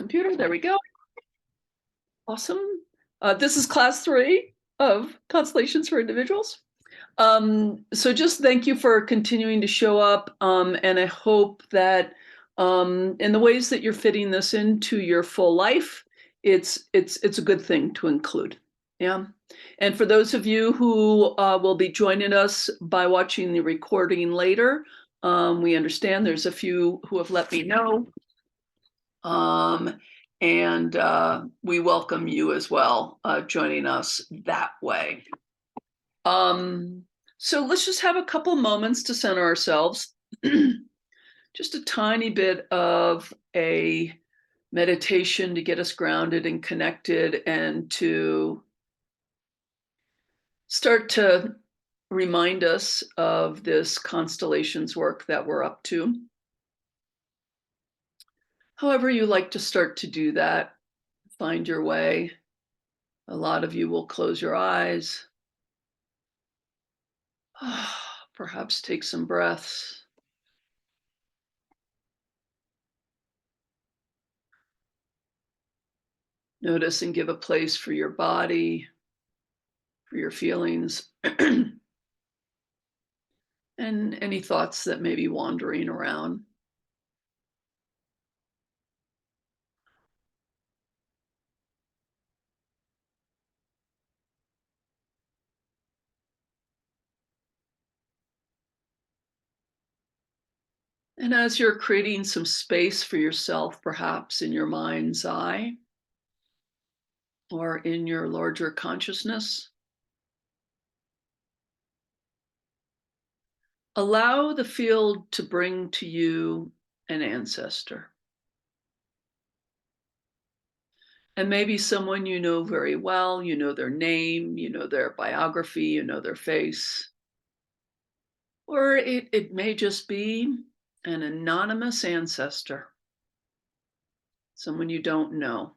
computer. There we go. Awesome. This is class 3 of Constellations for Individuals. So just thank you for continuing to show up. And I hope that in the ways that you're fitting this into your full life, it's a good thing to include. Yeah. And for those of you who will be joining us by watching the recording later, we understand there's a few who have let me know. And we welcome you as well, joining us that way. So let's just have a couple moments to center ourselves. Just a tiny bit of a meditation to get us grounded and connected and to start to remind us of this constellations work that we're up to. However you like to start to do that, find your way. A lot of you will close your eyes. Perhaps take some breaths. Notice and give a place for your body, for your feelings, and any thoughts that may be wandering around. And as you're creating some space for yourself, perhaps in your mind's eye or in your larger consciousness, allow the field to bring to you an ancestor. And maybe someone you know very well, you know their name, you know their biography, you know their face. Or it may just be an anonymous ancestor, someone you don't know.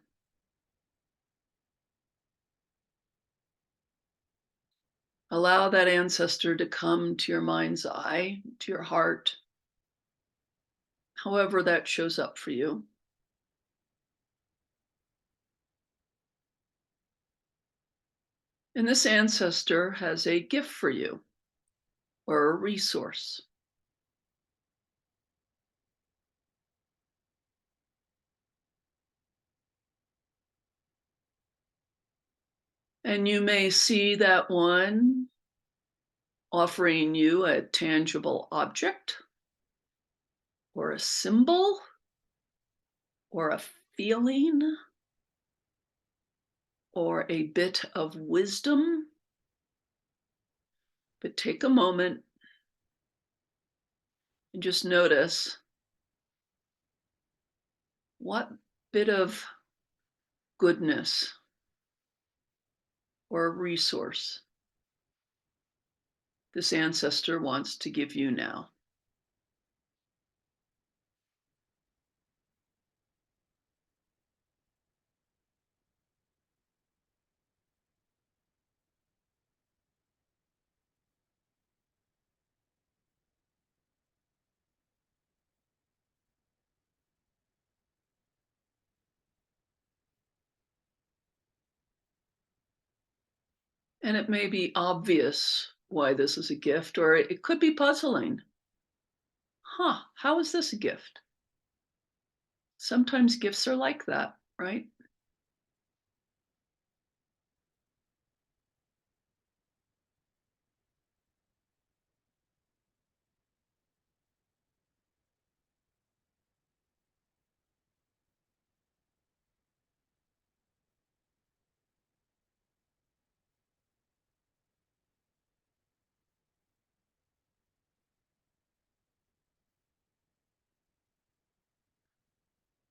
Allow that ancestor to come to your mind's eye, to your heart, however that shows up for you. And this ancestor has a gift for you or a resource. And you may see that one offering you a tangible object or a symbol or a feeling or a bit of wisdom. But take a moment and just notice what bit of goodness or resource this ancestor wants to give you now. And it may be obvious why this is a gift, or it could be puzzling. How is this a gift? Sometimes gifts are like that, right?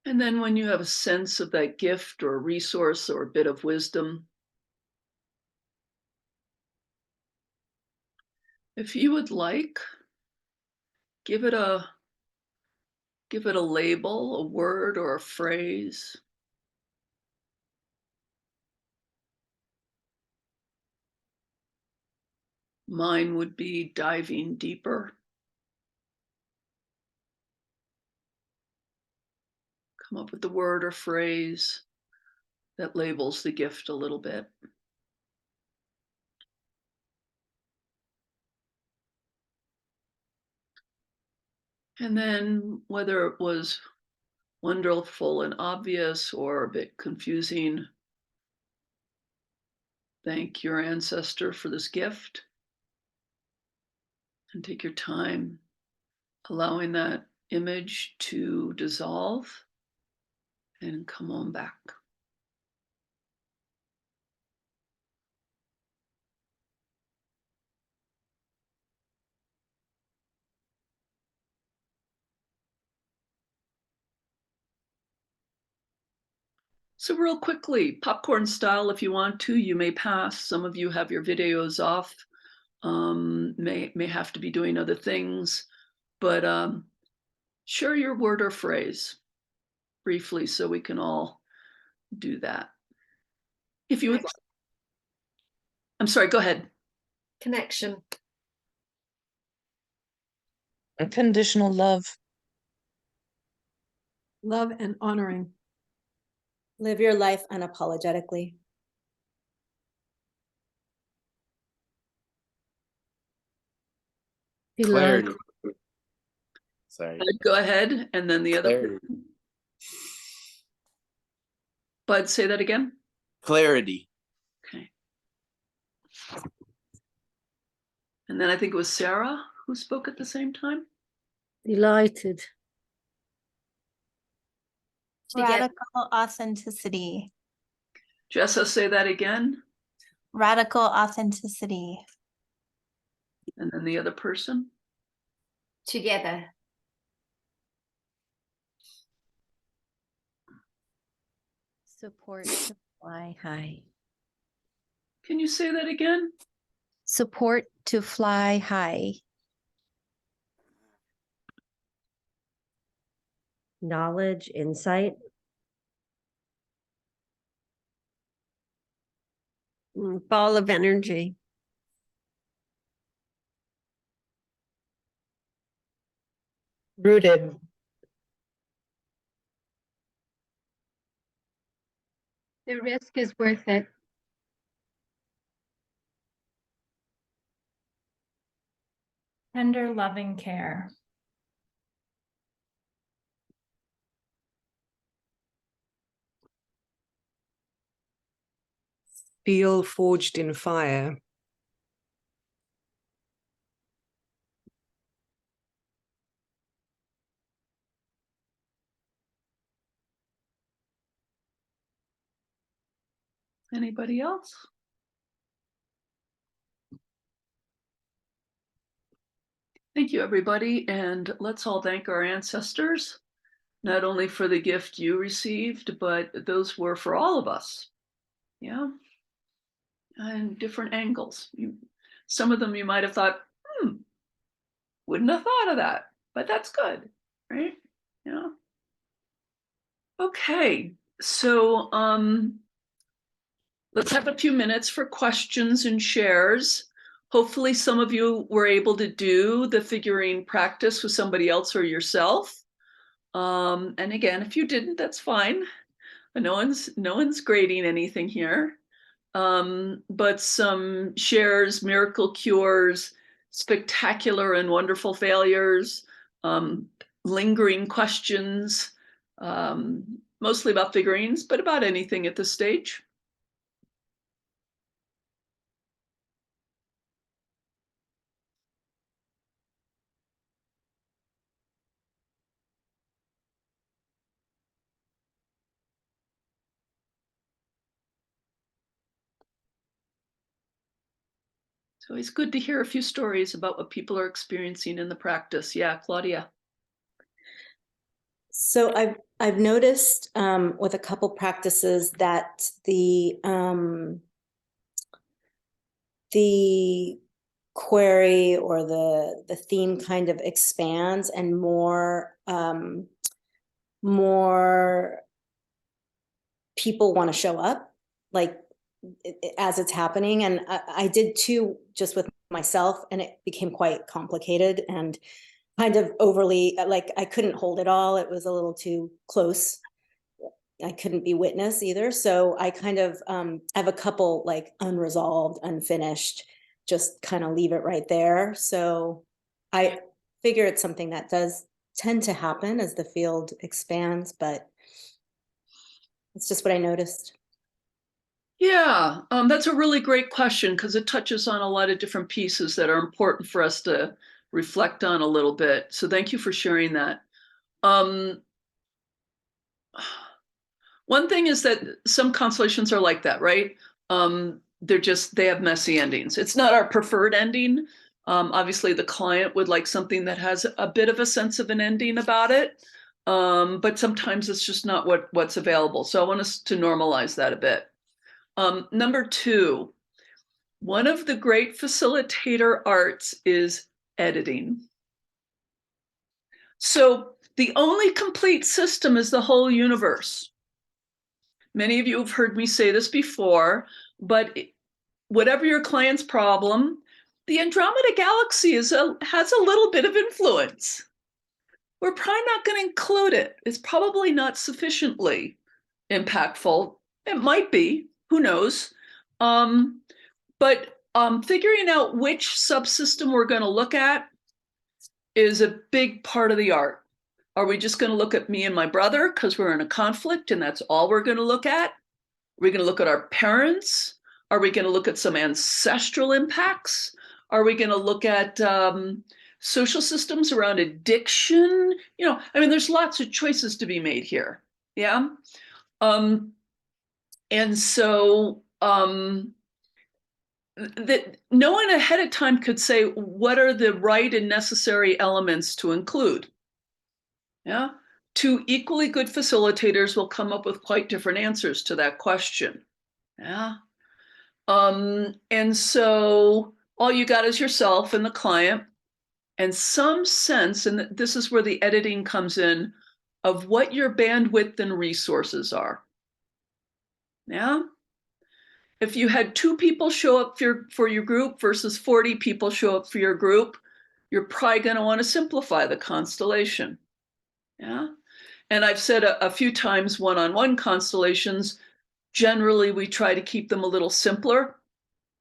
And then when you have a sense of that gift or resource or a bit of wisdom, if you would like, give it a label, a word or a phrase. Mine would be diving deeper. Come up with the word or phrase that labels the gift a little bit. And then whether it was wonderful and obvious or a bit confusing, thank your ancestor for this gift. And take your time allowing that image to dissolve and come on back. So real quickly, popcorn style, if you want to, you may pass. Some of you have your videos off, may have to be doing other things, but share your word or phrase briefly so we can all do that. If you would like. I'm sorry, go ahead. Connection. Unconditional love. Love and honoring. Live your life unapologetically. Clarity. Sorry. Go ahead, and then the other. Clarity. Bud, say that again. Clarity. Okay. And then I think it was Sarah who spoke at the same time. Delighted. Radical authenticity. Jessa, say that again. Radical authenticity. And then the other person. Together. Support to fly high. Can you say that again? Support to fly high. Knowledge, insight. Ball of energy. Rooted. The risk is worth it. Tender, loving care. Steel forged in fire. Anybody else? Thank you, everybody. And let's all thank our ancestors, not only for the gift you received, but those were for all of us. Yeah. And different angles. Some of them you might have thought, wouldn't have thought of that, but that's good, right? Yeah. Okay, so let's have a few minutes for questions and shares. Hopefully some of you were able to do the figurine practice with somebody else or yourself. And again, if you didn't, that's fine. No one's grading anything here. But some shares, miracle cures, spectacular and wonderful failures, lingering questions, mostly about figurines, but about anything at this stage. So it's good to hear a few stories about what people are experiencing in the practice. Yeah, Claudia. So I've noticed with a couple practices that the query or the theme kind of expands and more people want to show up, like as it's happening. And I did too, just with myself, and it became quite complicated and kind of overly, like I couldn't hold it all. It was a little too close. I couldn't be witness either. So I kind of have a couple like unresolved, unfinished, just kind of leave it right there. So I figure it's something that does tend to happen as the field expands, but it's just what I noticed. Yeah, that's a really great question because it touches on a lot of different pieces that are important for us to reflect on a little bit. So thank you for sharing that. One thing is that some constellations are like that, right? They have messy endings. It's not our preferred ending. Obviously, the client would like something that has a bit of a sense of an ending about it, but sometimes it's just not what's available. So I want us to normalize that a bit. Number two, one of the great facilitator arts is editing. So the only complete system is the whole universe. Many of you have heard me say this before, but whatever your client's problem, the Andromeda Galaxy has a little bit of influence. We're probably not going to include it. It's probably not sufficiently impactful. It might be, who knows? But figuring out which subsystem we're going to look at is a big part of the art. Are we just going to look at me and my brother because we're in a conflict and that's all we're going to look at? Are we going to look at our parents? Are we going to look at some ancestral impacts? Are we going to look at social systems around addiction? You know, I mean, there's lots of choices to be made here. Yeah. And so that no one ahead of time could say what are the right and necessary elements to include. Yeah, two equally good facilitators will come up with quite different answers to that question. Yeah, and so all you got is yourself and the client, and some sense, and this is where the editing comes in, of what your bandwidth and resources are. Yeah. If you had 2 people show up for your group versus 40 people show up for your group, you're probably going to want to simplify the constellation. Yeah. And I've said a few times one-on-one constellations, generally we try to keep them a little simpler.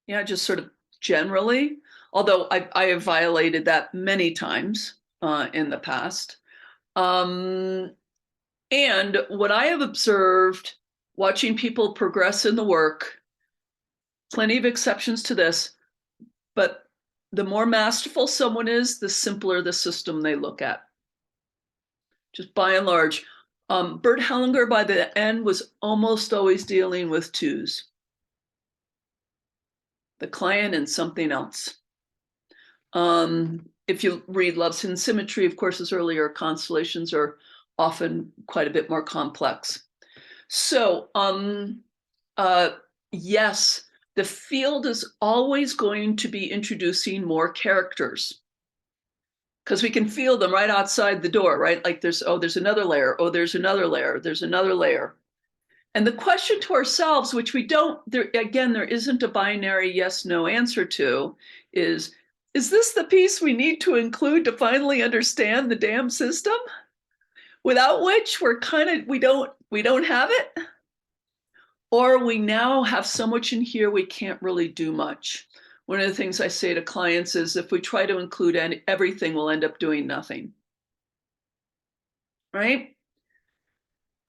Yeah, just sort of generally, although I have violated that many times in the past. And what I have observed watching people progress in the work, plenty of exceptions to this, but the more masterful someone is, the simpler the system they look at. Just by and large. Bert Hellinger by the end was almost always dealing with 2s. The client and something else. If you read Love's Hidden Symmetry, of course, his earlier constellations are often quite a bit more complex. So yes, the field is always going to be introducing more characters because we can feel them right outside the door, right? Like there's another layer. Oh, there's another layer. There's another layer. And the question to ourselves, which we don't, there isn't a binary yes, no answer to, is this the piece we need to include to finally understand the damn system? Without which we don't have it? Or we now have so much in here we can't really do much. One of the things I say to clients is if we try to include everything, we'll end up doing nothing. Right?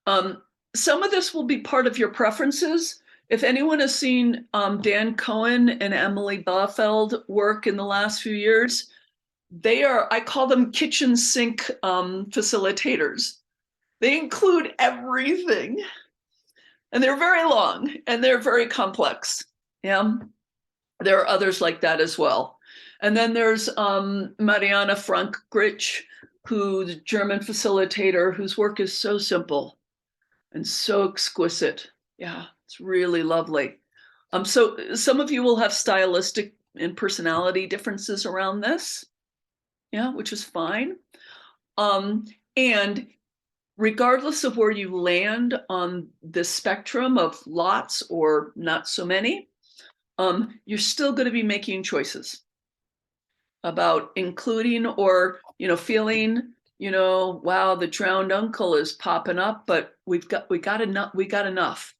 Some of this will be part of your preferences. If anyone has seen Dan Cohen and Emily Baufeld work in the last few years, I call them kitchen sink facilitators. They include everything. And they're very long and they're very complex. Yeah. There are others like that as well. And then there's Mariana Frank-Gritsch, who's a German facilitator whose work is so simple and so exquisite. Yeah, it's really lovely. So some of you will have stylistic and personality differences around this. Yeah, which is fine. And regardless of where you land on the spectrum of lots or not so many, you're still going to be making choices about including or feeling you know, wow, the drowned uncle is popping up, but we got enough. We got enough.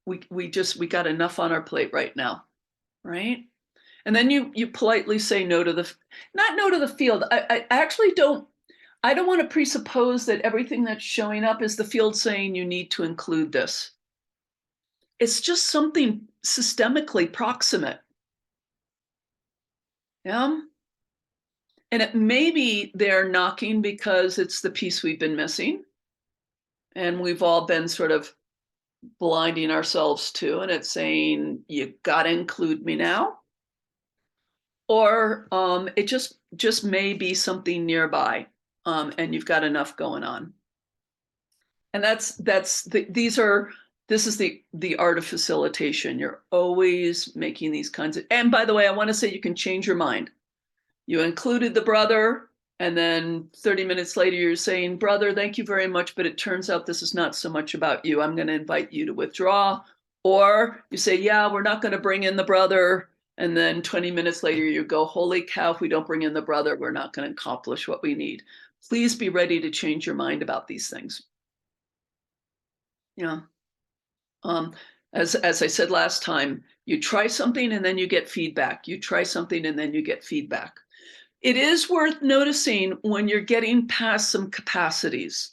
We got enough on our plate right now, right? And then you politely say no to not no to the field. I actually don't. I don't want to presuppose that everything that's showing up is the field saying you need to include this. It's just something systemically proximate. Yeah. And it maybe they're knocking because it's the piece we've been missing. And we've all been sort of blinding ourselves to, and it's saying, you gotta include me now. Or it just may be something nearby, and you've got enough going on. And this is the art of facilitation. You're always making these kinds of, and by the way, I want to say you can change your mind. You included the brother, and then 30 minutes later, you're saying, brother, thank you very much, but it turns out this is not so much about you. I'm going to invite you to withdraw. Or you say, yeah, we're not going to bring in the brother. And then 20 minutes later, you go, holy cow, if we don't bring in the brother, we're not going to accomplish what we need. Please be ready to change your mind about these things. Yeah. As I said last time, you try something and then you get feedback. You try something and then you get feedback. It is worth noticing when you're getting past some capacities.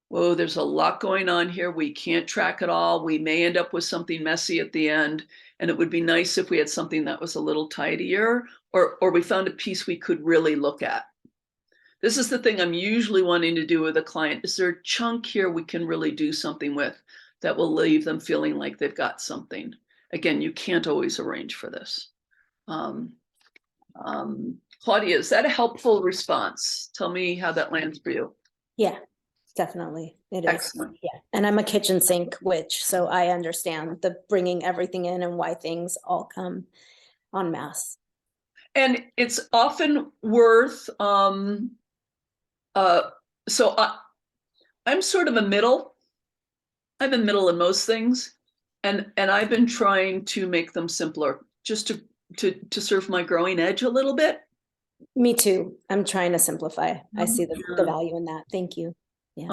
Whoa, there's a lot going on here. We can't track it all. We may end up with something messy at the end. And it would be nice if we had something that was a little tidier, or we found a piece we could really look at. This is the thing I'm usually wanting to do with a client. Is there a chunk here we can really do something with that will leave them feeling like they've got something? Again, you can't always arrange for this. Claudia, is that a helpful response? Tell me how that lands for you. Yeah, definitely. It is. Excellent. Yeah. And I'm a kitchen sink witch, so I understand the bringing everything in and why things all come en masse. And it's often worth, so I'm sort of a middle. I'm a middle in most things. And I've been trying to make them simpler, just to serve my growing edge a little bit. Me too. I'm trying to simplify. I see the value in that. Thank you. Yeah.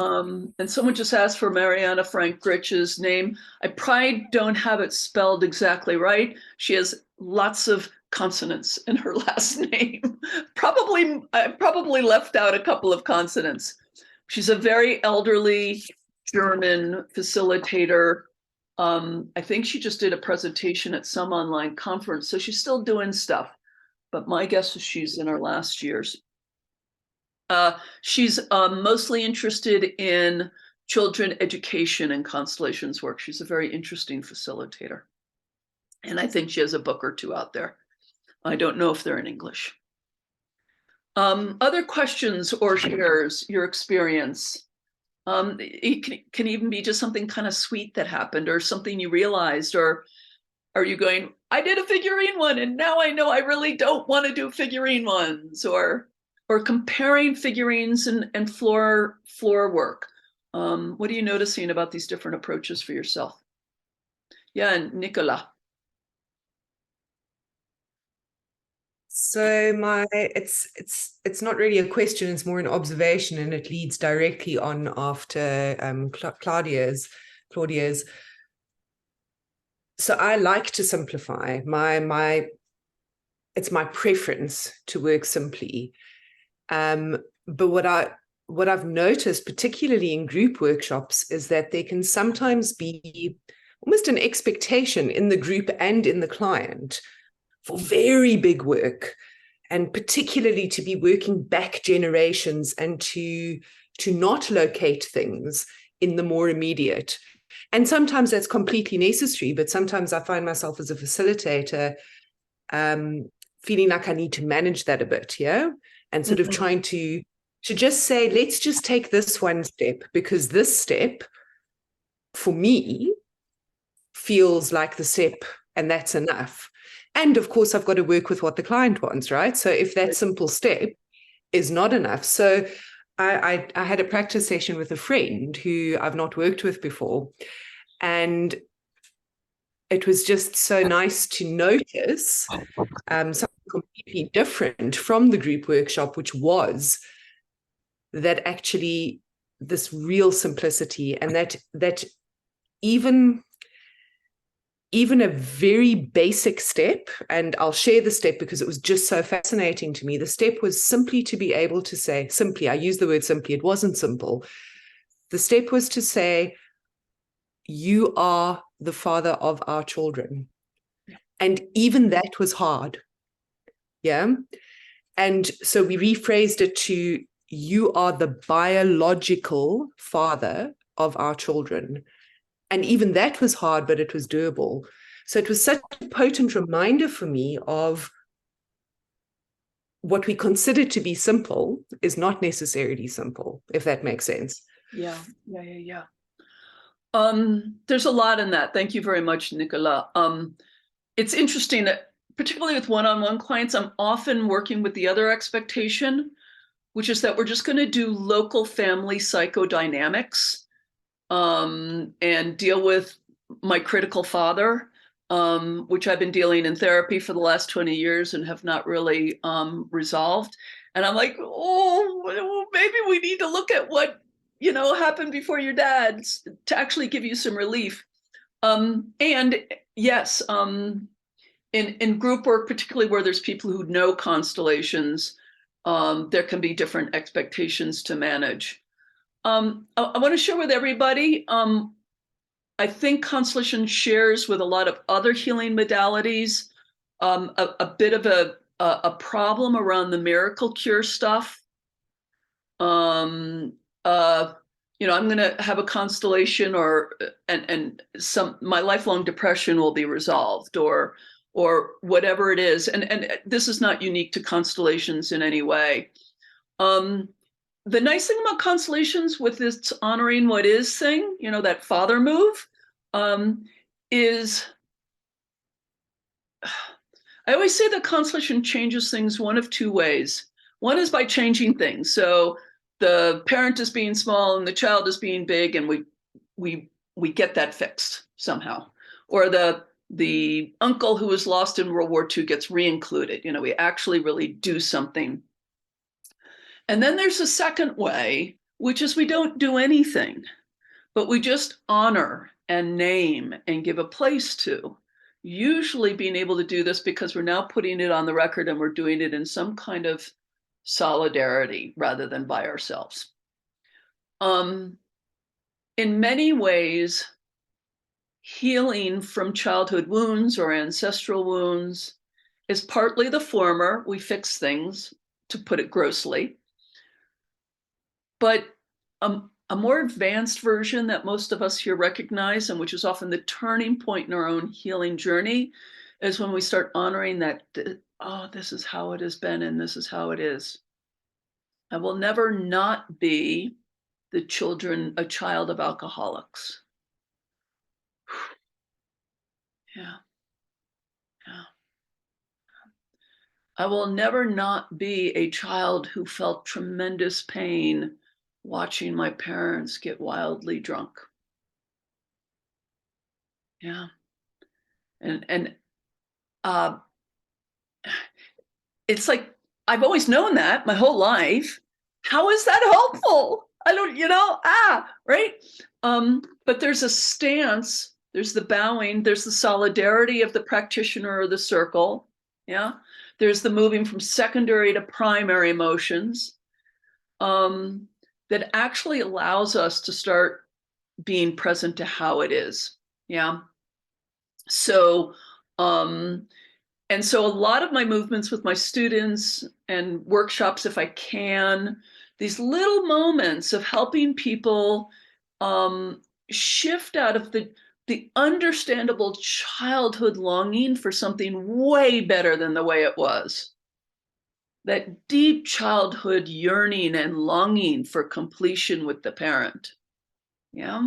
And someone just asked for Mariana Frank Gritch's name. I probably don't have it spelled exactly right. She has lots of consonants in her last name. I probably left out a couple of consonants. She's a very elderly German facilitator. I think she just did a presentation at some online conference, so she's still doing stuff. But my guess is she's in her last years. She's mostly interested in children education and Constellations work. She's a very interesting facilitator. And I think she has a book or two out there. I don't know if they're in English. Other questions or shares, your experience? It can even be just something kind of sweet that happened or something you realized, or are you going, I did a figurine one and now I know I really don't want to do figurine ones, or comparing figurines and floor work. What are you noticing about these different approaches for yourself? Yeah, and Nicola. So it's not really a question, it's more an observation, and it leads directly on after Claudia's. So I like to simplify. It's my preference to work simply. But what I've noticed, particularly in group workshops, is that there can sometimes be almost an expectation in the group and in the client for very big work, and particularly to be working back generations and to not locate things in the more immediate. And sometimes that's completely necessary, but sometimes I find myself as a facilitator feeling like I need to manage that a bit, yeah? And sort of trying to just say, let's just take this one step, because this step for me feels like the step and that's enough. And of course, I've got to work with what the client wants, right? So if that simple step is not enough. So I had a practice session with a friend who I've not worked with before. And it was just so nice to notice something completely different from the group workshop, which was that actually this real simplicity, and that even a very basic step, and I'll share the step because it was just so fascinating to me. The step was simply to be able to say, simply, I use the word simply, it wasn't simple. The step was to say, you are the father of our children. And even that was hard. Yeah. And so we rephrased it to, you are the biological father of our children. And even that was hard, but it was doable. So it was such a potent reminder for me of what we consider to be simple is not necessarily simple, if that makes sense. Yeah. There's a lot in that. Thank you very much, Nicola. It's interesting that particularly with one-on-one clients, I'm often working with the other expectation, which is that we're just going to do local family psychodynamics and deal with my critical father, which I've been dealing in therapy for the last 20 years and have not really resolved. And I'm like, oh, maybe we need to look at what, happened before your dad to actually give you some relief. And yes, in group work, particularly where there's people who know constellations, there can be different expectations to manage. I want to share with everybody, I think Constellation shares with a lot of other healing modalities a bit of a problem around the miracle cure stuff. I'm going to have a constellation and my lifelong depression will be resolved or whatever it is. And this is not unique to constellations in any way. The nice thing about constellations with this honoring what is thing, that father move, is I always say that constellation changes things one of two ways. One is by changing things. So the parent is being small and the child is being big, and we get that fixed somehow. Or the uncle who was lost in World War II gets re-included. We actually really do something. And then there's a second way, which is we don't do anything, but we just honor and name and give a place to. Usually being able to do this because we're now putting it on the record and we're doing it in some kind of solidarity rather than by ourselves. In many ways, healing from childhood wounds or ancestral wounds is partly the former. We fix things, to put it grossly. But a more advanced version that most of us here recognize, and which is often the turning point in our own healing journey, is when we start honoring that, this is how it has been and this is how it is. I will never not be a child of alcoholics. Yeah. I will never not be a child who felt tremendous pain watching my parents get wildly drunk. Yeah. And it's like, I've always known that my whole life. How is that helpful? I don't, right? But there's a stance, there's the bowing, there's the solidarity of the practitioner or the circle. Yeah. There's the moving from secondary to primary emotions that actually allows us to start being present to how it is. Yeah. So, and so a lot of my movements with my students and workshops, if I can, these little moments of helping people shift out of the understandable childhood longing for something way better than the way it was. That deep childhood yearning and longing for completion with the parent. Yeah.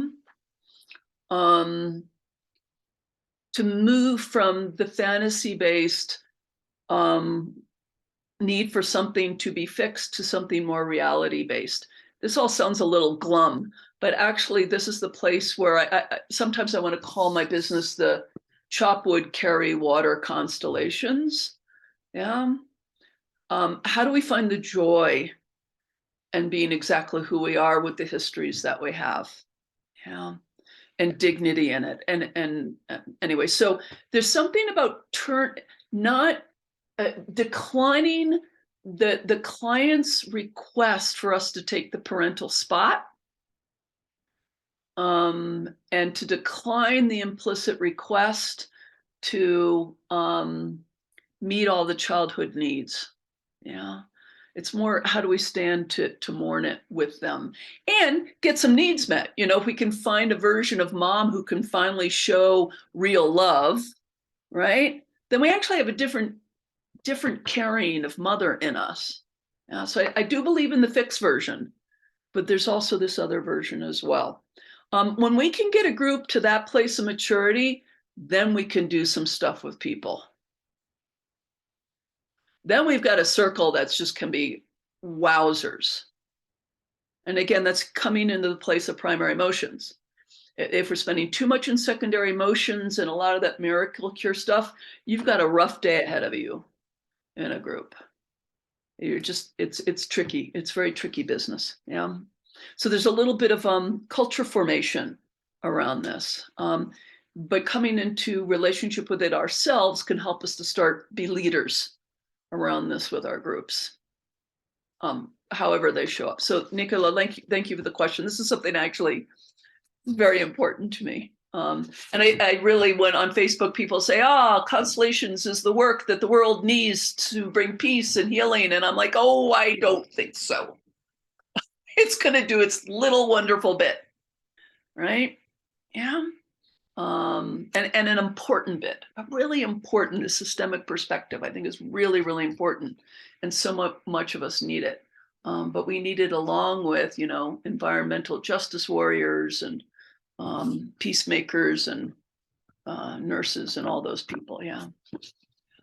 To move from the fantasy-based need for something to be fixed to something more reality-based. This all sounds a little glum, but actually this is the place where I sometimes I want to call my business the chop wood, carry water constellations. Yeah. How do we find the joy and being exactly who we are with the histories that we have. Yeah. And dignity in it. And anyway, so there's something about not declining the client's request for us to take the parental spot, and to decline the implicit request to meet all the childhood needs. Yeah. It's more, how do we stand to mourn it with them and get some needs met? You know, if we can find a version of mom who can finally show real love, right? Then we actually have a different carrying of mother in us. So I do believe in the fixed version, but there's also this other version as well. When we can get a group to that place of maturity, then we can do some stuff with people. Then we've got a circle that's just can be wowzers. And again, that's coming into the place of primary emotions. If we're spending too much in secondary emotions and a lot of that miracle cure stuff, you've got a rough day ahead of you in a group. You're just, it's tricky. It's very tricky business. Yeah. So there's a little bit of culture formation around this. But coming into relationship with it ourselves can help us to start be leaders around this with our groups, however they show up. So Nicola, thank you for the question. This is something actually very important to me. And I really, when on Facebook people say, Constellations is the work that the world needs to bring peace and healing. And I'm like, oh, I don't think so. It's going to do its little wonderful bit, right? Yeah. And an important bit, a really important, a systemic perspective, I think is really, really important. And so much of us need it. But we need it along with, you know, environmental justice warriors and peacemakers and nurses and all those people. Yeah.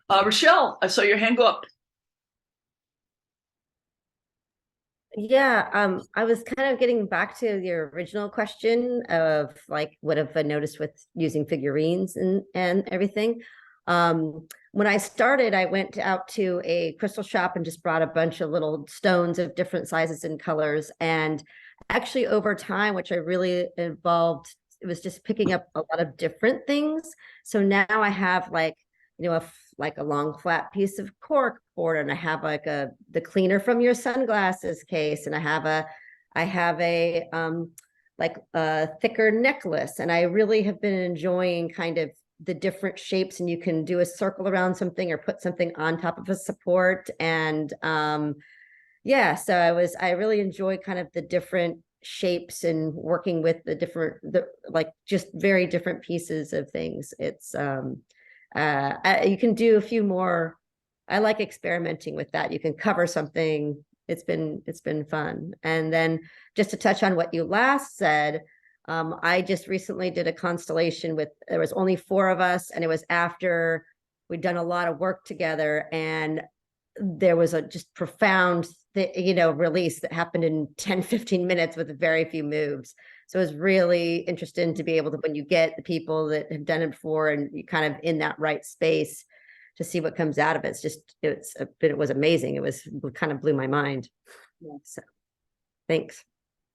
Rochelle, I saw your hand go up. Yeah, I was kind of getting back to your original question of like, what have I noticed with using figurines and everything. When I started, I went out to a crystal shop and just brought a bunch of little stones of different sizes and colors. And actually over time, which I really involved, it was just picking up a lot of different things. So now I have like, you know, like a long flat piece of cork board, and I have like the cleaner from your sunglasses case, and I have a like a thicker necklace, and I really have been enjoying kind of the different shapes, and you can do a circle around something or put something on top of a support. And yeah, so I really enjoy kind of the different shapes and working with the like just very different pieces of things. It's you can do a few more. I like experimenting with that. You can cover something. It's been fun. And then just to touch on what you last said, I just recently did a constellation with, there was only 4 of us, and it was after we'd done a lot of work together, and there was a just profound release that happened in 10-15 minutes with very few moves. So it was really interesting to be able to, when you get the people that have done it before and you kind of in that right space, to see what comes out of it. It was amazing. It kind of blew my mind. So thanks.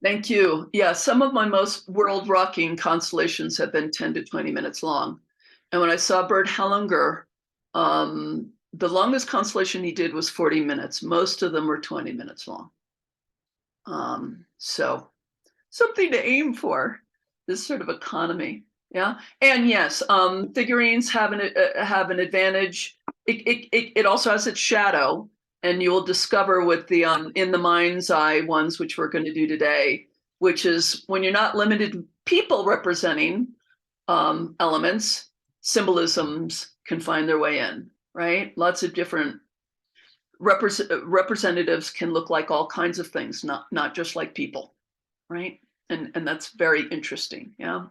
Thank you. Yeah, some of my most world rocking constellations have been 10 to 20 minutes long. And when I saw Bert Hellinger, the longest constellation he did was 40 minutes. Most of them were 20 minutes long. So something to aim for, this sort of economy. Yeah. And yes, figurines have an advantage. It also has its shadow, and you will discover with the in the mind's eye ones, which we're going to do today, which is when you're not limited to people representing elements, symbolisms can find their way in, right? Lots of different representatives can look like all kinds of things, not just like people, right? And that's very interesting. Yeah.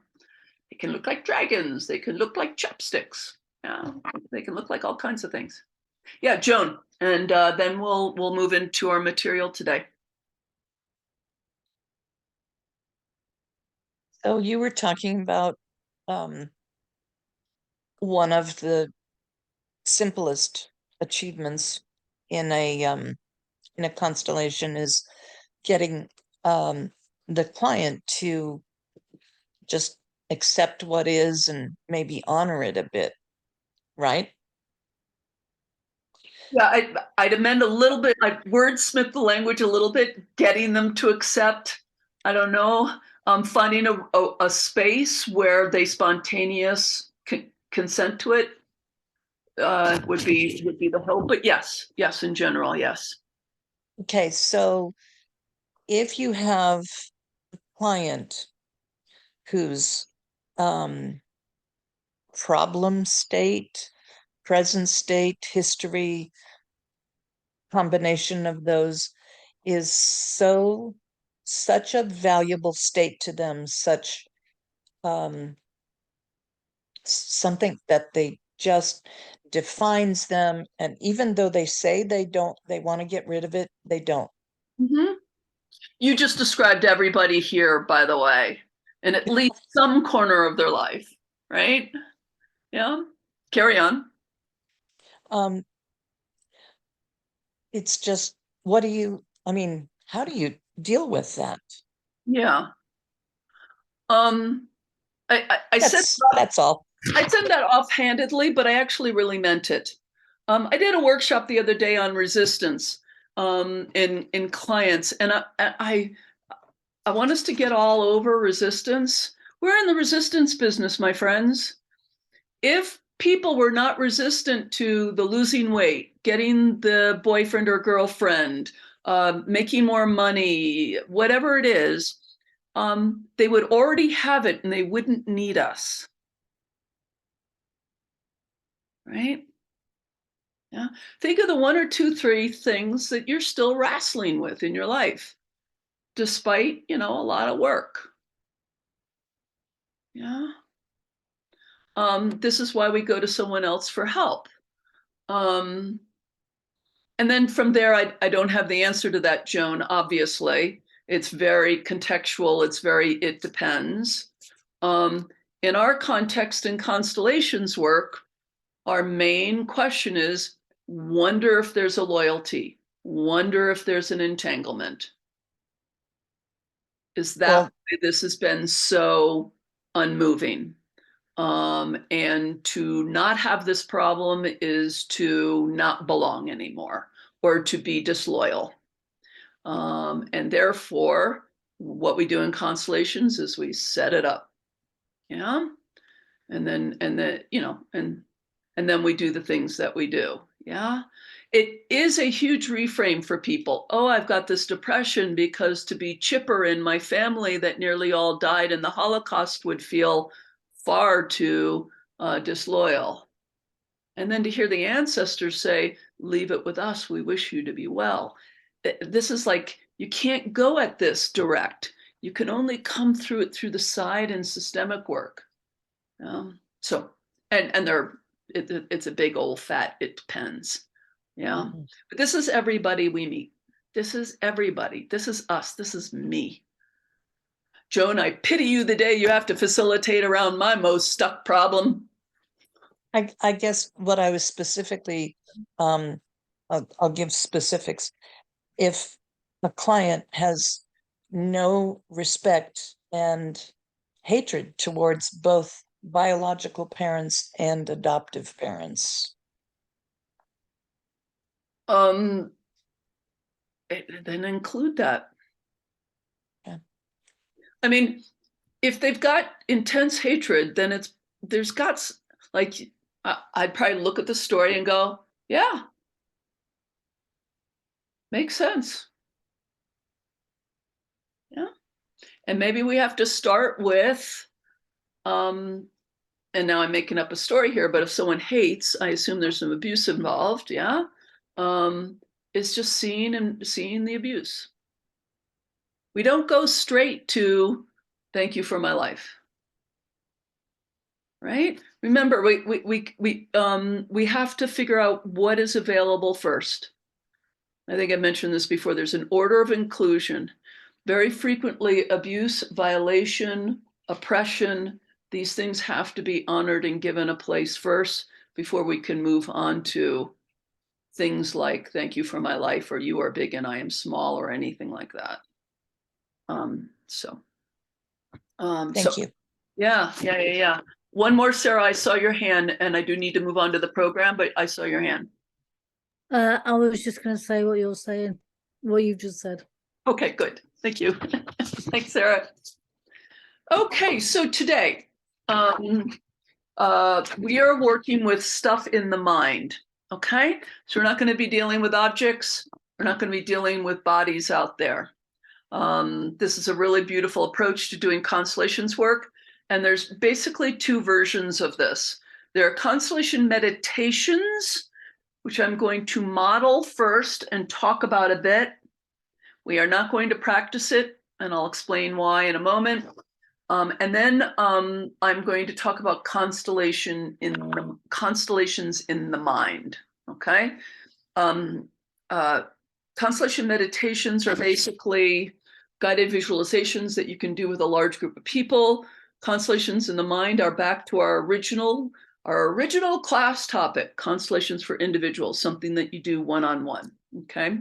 They can look like dragons. They can look like chopsticks. Yeah. They can look like all kinds of things. Yeah, Joan. And then we'll move into our material today. So you were talking about one of the simplest achievements in a constellation is getting the client to just accept what is and maybe honor it a bit, right? Yeah, I'd amend a little bit, I'd wordsmith the language a little bit, getting them to accept, I don't know, finding a space where they spontaneous consent to it would be the hope. But yes, in general, yes. Okay, so if you have a client whose problem state, present state, history, combination of those is such a valuable state to them, such something that they just defines them, and even though they say they want to get rid of it, they don't. Mm-hmm. You just described everybody here, by the way, in at least some corner of their life, right? Yeah. Carry on. It's just, how do you deal with that? Yeah. I said That's all. I said that offhandedly, but I actually really meant it. I did a workshop the other day on resistance in clients, and I want us to get all over resistance. We're in the resistance business, my friends. If people were not resistant to the losing weight, getting the boyfriend or girlfriend, making more money, whatever it is, they would already have it and they wouldn't need us. Right? Yeah. Think of the 1 or 2, 3 things that you're still wrestling with in your life, despite, a lot of work. Yeah. This is why we go to someone else for help. And then from there, I don't have the answer to that, Joan, obviously. It's very contextual. It depends. In our context in constellations work, our main question is, wonder if there's a loyalty, wonder if there's an entanglement. Is that why this has been so unmoving? And to not have this problem is to not belong anymore or to be disloyal. And therefore, what we do in constellations is we set it up. Yeah. And then we do the things that we do. Yeah. It is a huge reframe for people. Oh, I've got this depression because to be chipper in my family that nearly all died in the Holocaust would feel far too disloyal. And then to hear the ancestors say, leave it with us, we wish you to be well. This is like, you can't go at this direct. You can only come through it through the side and systemic work. So, and it's a big old fat, it depends. Yeah. Mm-hmm. But this is everybody we meet. This is everybody. This is us. This is me. Joan, I pity you the day you have to facilitate around my most stuck problem. I guess what I was specifically, I'll give specifics. If a client has no respect and hatred towards both biological parents and adoptive parents, then include that. Yeah. I mean, if they've got intense hatred, then there's got, like, I'd probably look at the story and go, yeah, makes sense. Yeah. And maybe we have to start with, and now I'm making up a story here, but if someone hates, I assume there's some abuse involved. Yeah. It's just seeing the abuse. We don't go straight to thank you for my life. Right? Remember, we have to figure out what is available first. I think I mentioned this before. There's an order of inclusion. Very frequently, abuse, violation, oppression, these things have to be honored and given a place first before we can move on to things like thank you for my life or you are big and I am small or anything like that. Thank you. Yeah. One more, Sarah, I saw your hand and I do need to move on to the program, but I saw your hand. I was just going to say what you're saying, what you've just said. Okay, good. Thank you. Thanks, Sarah. Okay, so today, we are working with stuff in the mind, okay? So we're not going to be dealing with objects. We're not going to be dealing with bodies out there. This is a really beautiful approach to doing constellations work. And there's basically two versions of this. There are constellation meditations, which I'm going to model first and talk about a bit. We are not going to practice it, and I'll explain why in a moment. And then I'm going to talk about constellations in the mind. Okay. Constellation meditations are basically guided visualizations that you can do with a large group of people. Constellations in the mind are back to our original class topic, constellations for individuals, something that you do one-on-one. Okay.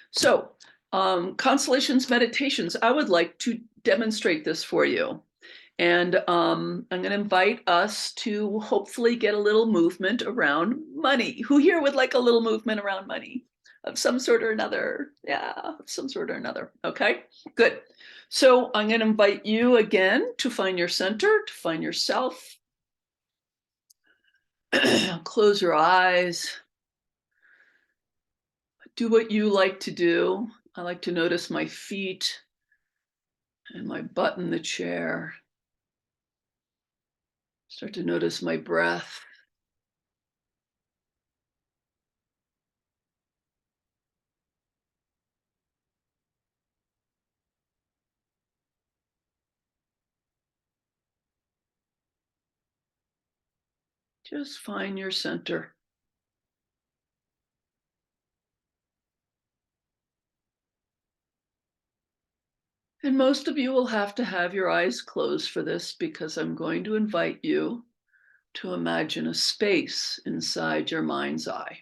So constellations meditations, I would like to demonstrate this for you. And I'm going to invite us to hopefully get a little movement around money. Who here would like a little movement around money of some sort or another? Yeah, of some sort or another. Okay, good. So I'm going to invite you again to find your center, to find yourself. Close your eyes. Do what you like to do. I like to notice my feet and my butt in the chair. Start to notice my breath. Just find your center. And most of you will have to have your eyes closed for this because I'm going to invite you to imagine a space inside your mind's eye.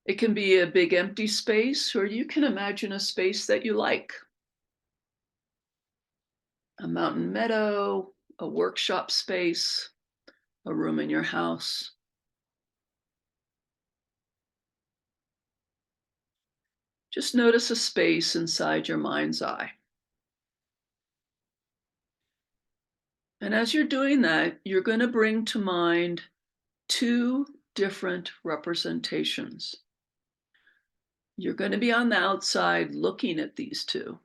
It can be a big empty space, or you can imagine a space that you like. A mountain meadow, a workshop space, a room in your house. Just notice a space inside your mind's eye. And as you're doing that, you're going to bring to mind two different representations. You're going to be on the outside looking at these two.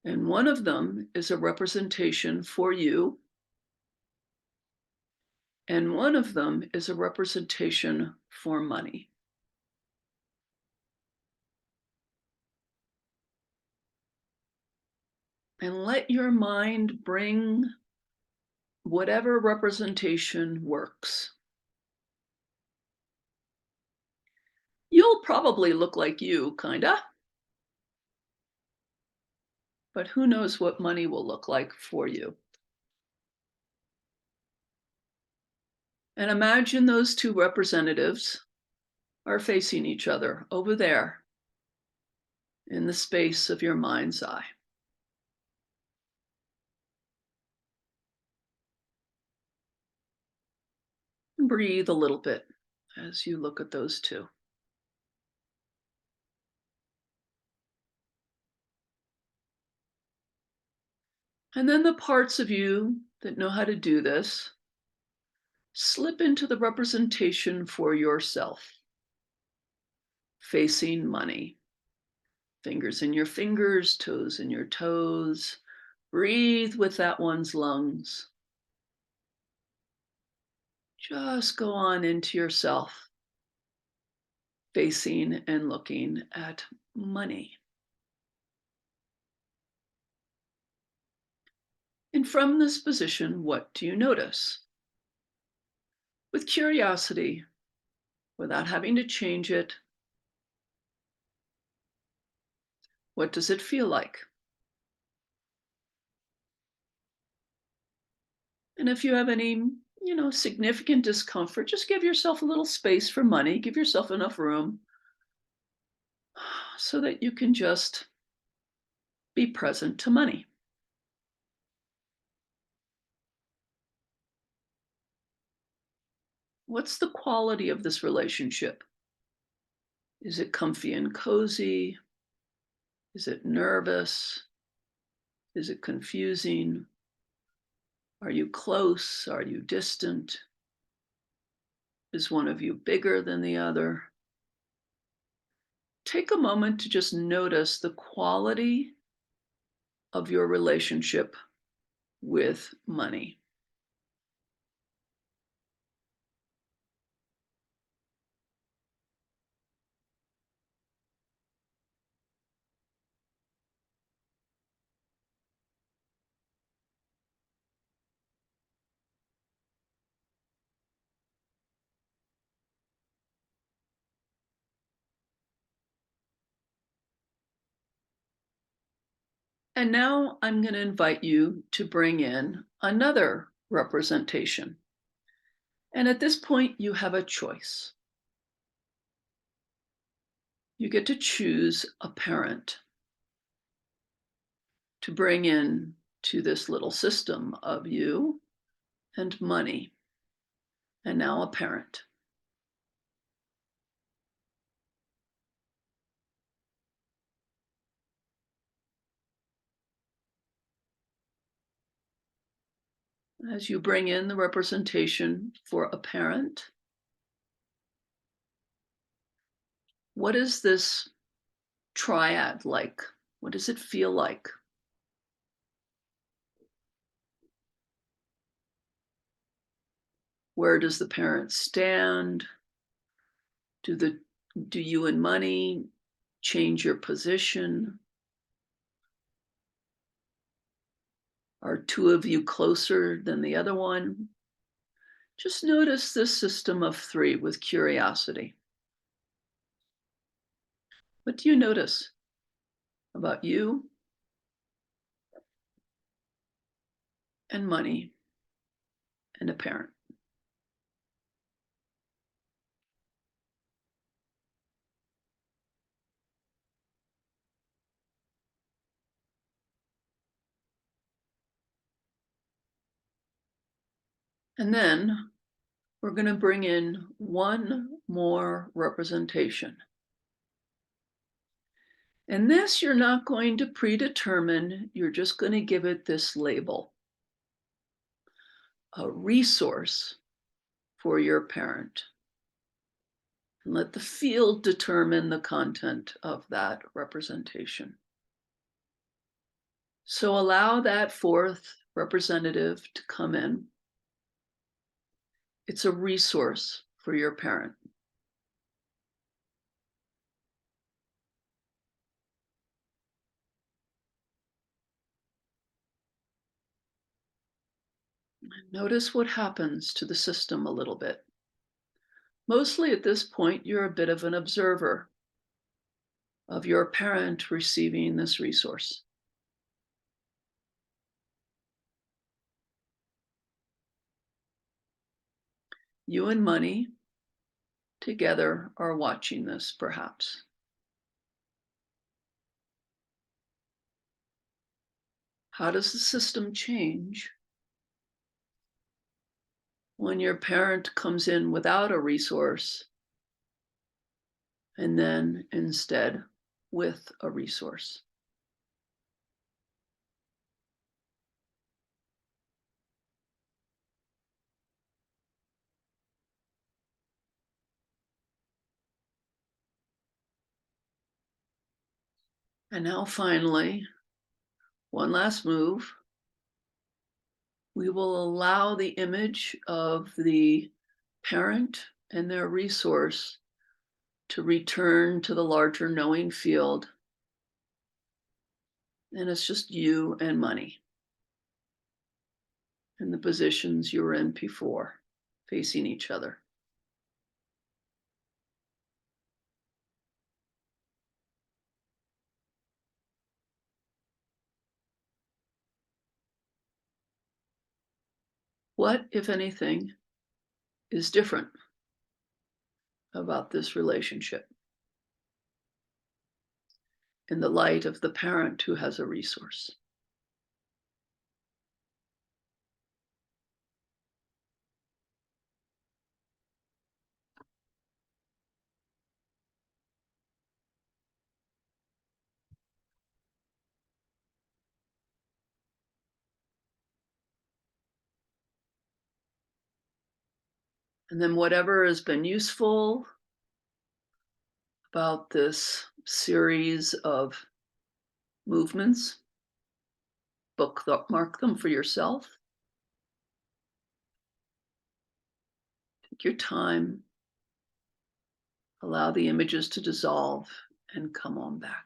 And one of them is a representation for you. And one of them is a representation for money. And let your mind bring whatever representation works. You'll probably look like you, kinda. But who knows what money will look like for you. And imagine those two representatives are facing each other over there in the space of your mind's eye. Breathe a little bit as you look at those two. And then the parts of you that know how to do this, slip into the representation for yourself. Facing money. Fingers in your fingers, toes in your toes. Breathe with that one's lungs. Just go on into yourself, facing and looking at money. And from this position, what do you notice? With curiosity, without having to change it, what does it feel like? And if you have any, significant discomfort, just give yourself a little space for money, give yourself enough room so that you can just be present to money. What's the quality of this relationship? Is it comfy and cozy? Is it nervous? Is it confusing? Are you close? Are you distant? Is one of you bigger than the other? Take a moment to just notice the quality of your relationship with money. And now I'm going to invite you to bring in another representation. And at this point, you have a choice. You get to choose a parent to bring in to this little system of you and money, and now a parent. As you bring in the representation for a parent, what is this triad like? What does it feel like? Where does the parent stand? Do you and money change your position? Are two of you closer than the other one? Just notice this system of three with curiosity. What do you notice about you and money and a parent? And then we're going to bring in one more representation. And this you're not going to predetermine, you're just going to give it this label, a resource for your parent. And let the field determine the content of that representation. So allow that fourth representative to come in. It's a resource for your parent. Notice what happens to the system a little bit. Mostly at this point, you're a bit of an observer of your parent receiving this resource. You and money together are watching this, perhaps. How does the system change when your parent comes in without a resource and then instead with a resource? And now finally, one last move. We will allow the image of the parent and their resource to return to the larger knowing field. And it's just you and money in the positions you were in before, facing each other. What, if anything, is different about this relationship? in the light of the parent who has a resource. And then whatever has been useful about this series of movements, bookmark them for yourself. Take your time. Allow the images to dissolve and come on back.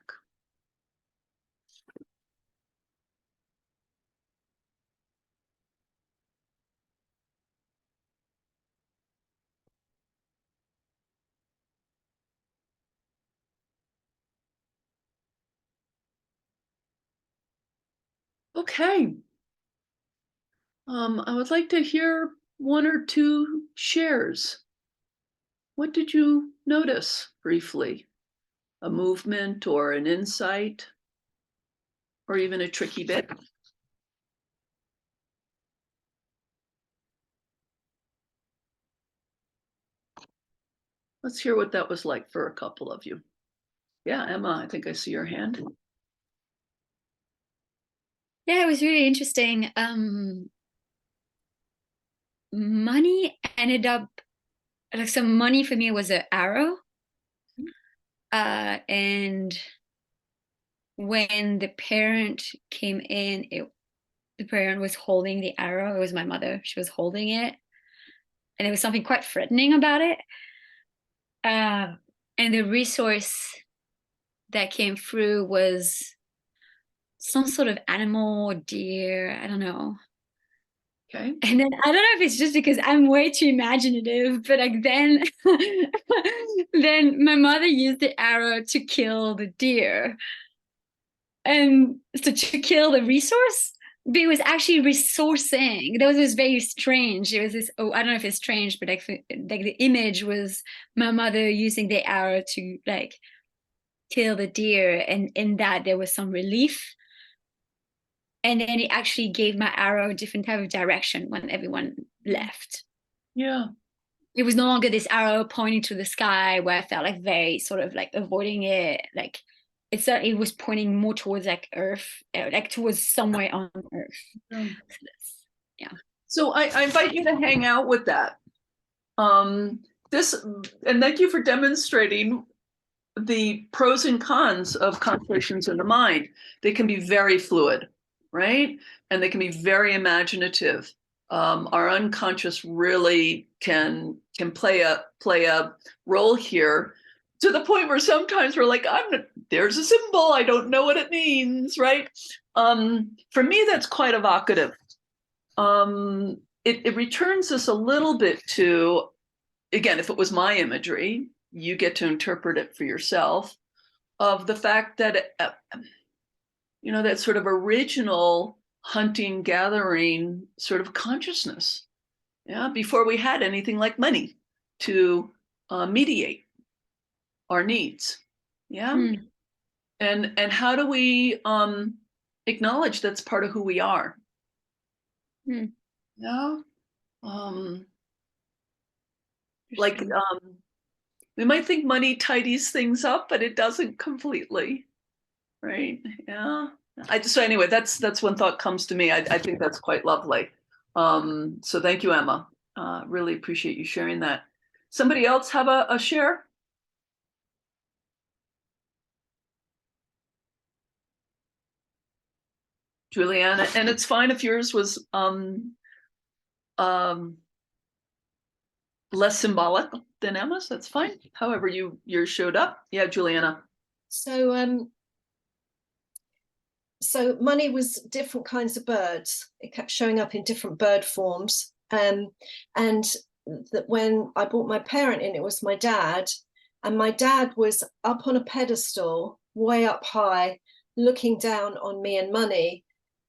Okay. I would like to hear one or two shares. What did you notice briefly? A movement or an insight, or even a tricky bit? Let's hear what that was like for a couple of you. Yeah, Emma, I think I see your hand. Yeah, it was really interesting. Money ended up like some money for me was an arrow. And when the parent came in, the parent was holding the arrow. It was my mother. She was holding it. And there was something quite threatening about it. And the resource that came through was some sort of animal or deer. I don't know. Okay. And then I don't know if it's just because I'm way too imaginative, but like then then my mother used the arrow to kill the deer. And so to kill the resource, but it was actually resourcing. That was very strange. It was this, oh, I don't know if it's strange, but like the image was my mother using the arrow to like kill the deer, and in that there was some relief. And then it actually gave my arrow a different type of direction when everyone left. Yeah. It was no longer this arrow pointing to the sky where I felt like very sort of like avoiding it. Like it was pointing more towards like Earth, like towards somewhere on Earth. Yeah. Yeah. So I invite you to hang out with that. And thank you for demonstrating the pros and cons of constellations in the mind. They can be very fluid, right? And they can be very imaginative. Our unconscious really can play a role here, to the point where sometimes we're like, there's a symbol, I don't know what it means, right? For me, that's quite evocative. It returns us a little bit to, again, if it was my imagery, you get to interpret it for yourself, of the fact that, that sort of original hunting gathering sort of consciousness, yeah, before we had anything like money to mediate our needs. Yeah. And how do we acknowledge that's part of who we are? Yeah. Like we might think money tidies things up, but it doesn't completely, right? Yeah. So anyway, that's one thought comes to me. I think that's quite lovely. So thank you, Emma. Really appreciate you sharing that. Somebody else have a share? Juliana, and it's fine if yours was less symbolic than Emma's. That's fine. However yours showed up. Yeah, Juliana. So money was different kinds of birds. It kept showing up in different bird forms. And that when I brought my parent in, it was my dad. And my dad was up on a pedestal, way up high, looking down on me and money.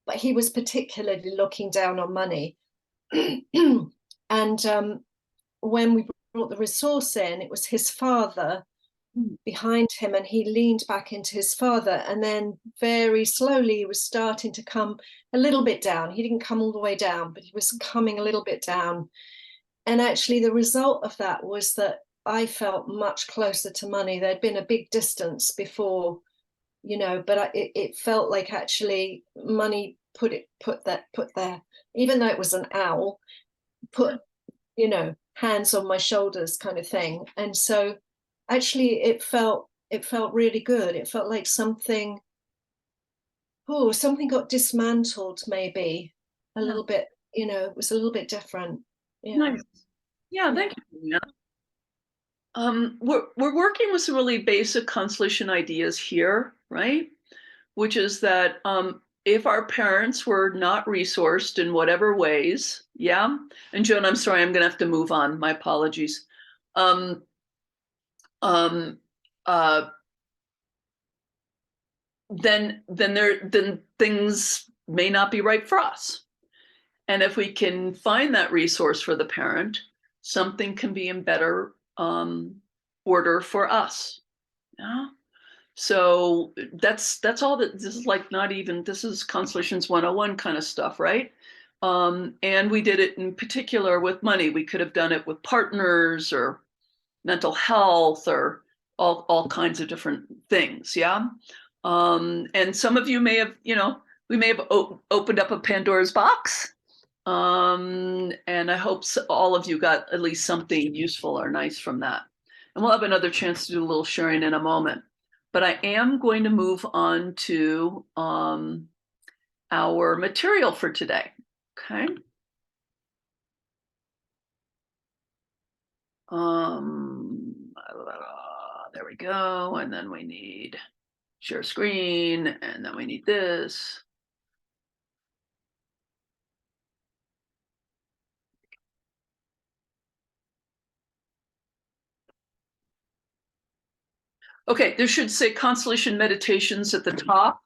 But he was particularly looking down on money. And when we brought the resource in, it was his father behind him, and he leaned back into his father, and then very slowly he was starting to come a little bit down. He didn't come all the way down, but he was coming a little bit down. And actually the result of that was that I felt much closer to money. There'd been a big distance before, you know, but it felt like actually money put there, even though it was an owl, put, you know, hands on my shoulders kind of thing. And so actually it felt really good. It felt like something got dismantled, maybe a little bit, you know, it was a little bit different. Yeah. Nice. Yeah, thank you. Yeah. We're working with some really basic constellation ideas here, right? Which is that if our parents were not resourced in whatever ways, yeah. And Joan, I'm sorry, I'm gonna have to move on. My apologies. Then things may not be right for us. And if we can find that resource for the parent, something can be in better order for us. Yeah. So that's all that this is like, not even, this is Constellations 101 kind of stuff, right? And we did it in particular with money. We could have done it with partners or mental health or all kinds of different things. Yeah. And some of you may have, you know, we may have opened up a Pandora's box. And I hope all of you got at least something useful or nice from that. And we'll have another chance to do a little sharing in a moment. But I am going to move on to our material for today. Okay. There we go. And then we need share screen, and then we need this. Okay, this should say Constellation Meditations at the top.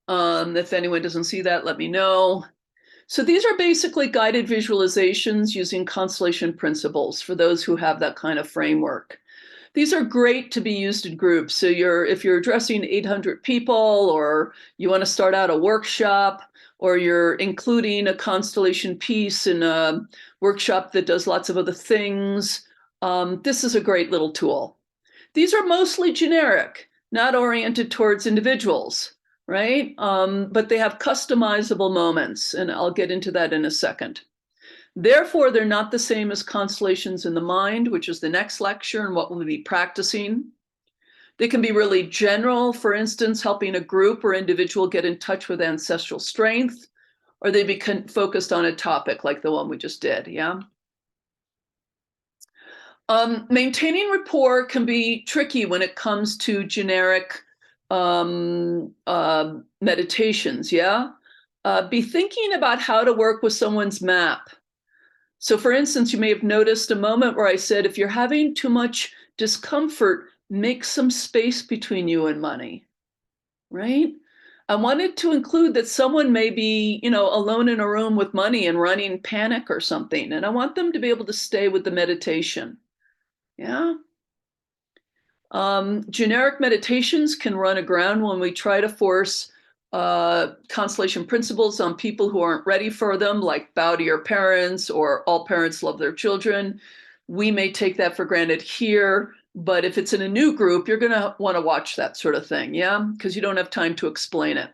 If anyone doesn't see that, let me know. So these are basically guided visualizations using constellation principles for those who have that kind of framework. These are great to be used in groups. So if you're addressing 800 people, or you want to start out a workshop, or you're including a constellation piece in a workshop that does lots of other things, this is a great little tool. These are mostly generic, not oriented towards individuals, right? But they have customizable moments, and I'll get into that in a second. Therefore, they're not the same as Constellations in the Mind, which is the next lecture and what we'll be practicing. They can be really general, for instance, helping a group or individual get in touch with ancestral strength, or they be focused on a topic like the one we just did, yeah? Maintaining rapport can be tricky when it comes to generic meditations, yeah? Be thinking about how to work with someone's map. So for instance, you may have noticed a moment where I said, if you're having too much discomfort, make some space between you and money, right? I wanted to include that someone may be, you know, alone in a room with money and running panic or something, and I want them to be able to stay with the meditation, yeah? Generic meditations can run aground when we try to force constellation principles on people who aren't ready for them, like bow to your parents or all parents love their children. We may take that for granted here, but if it's in a new group, you're going to want to watch that sort of thing, yeah? Because you don't have time to explain it.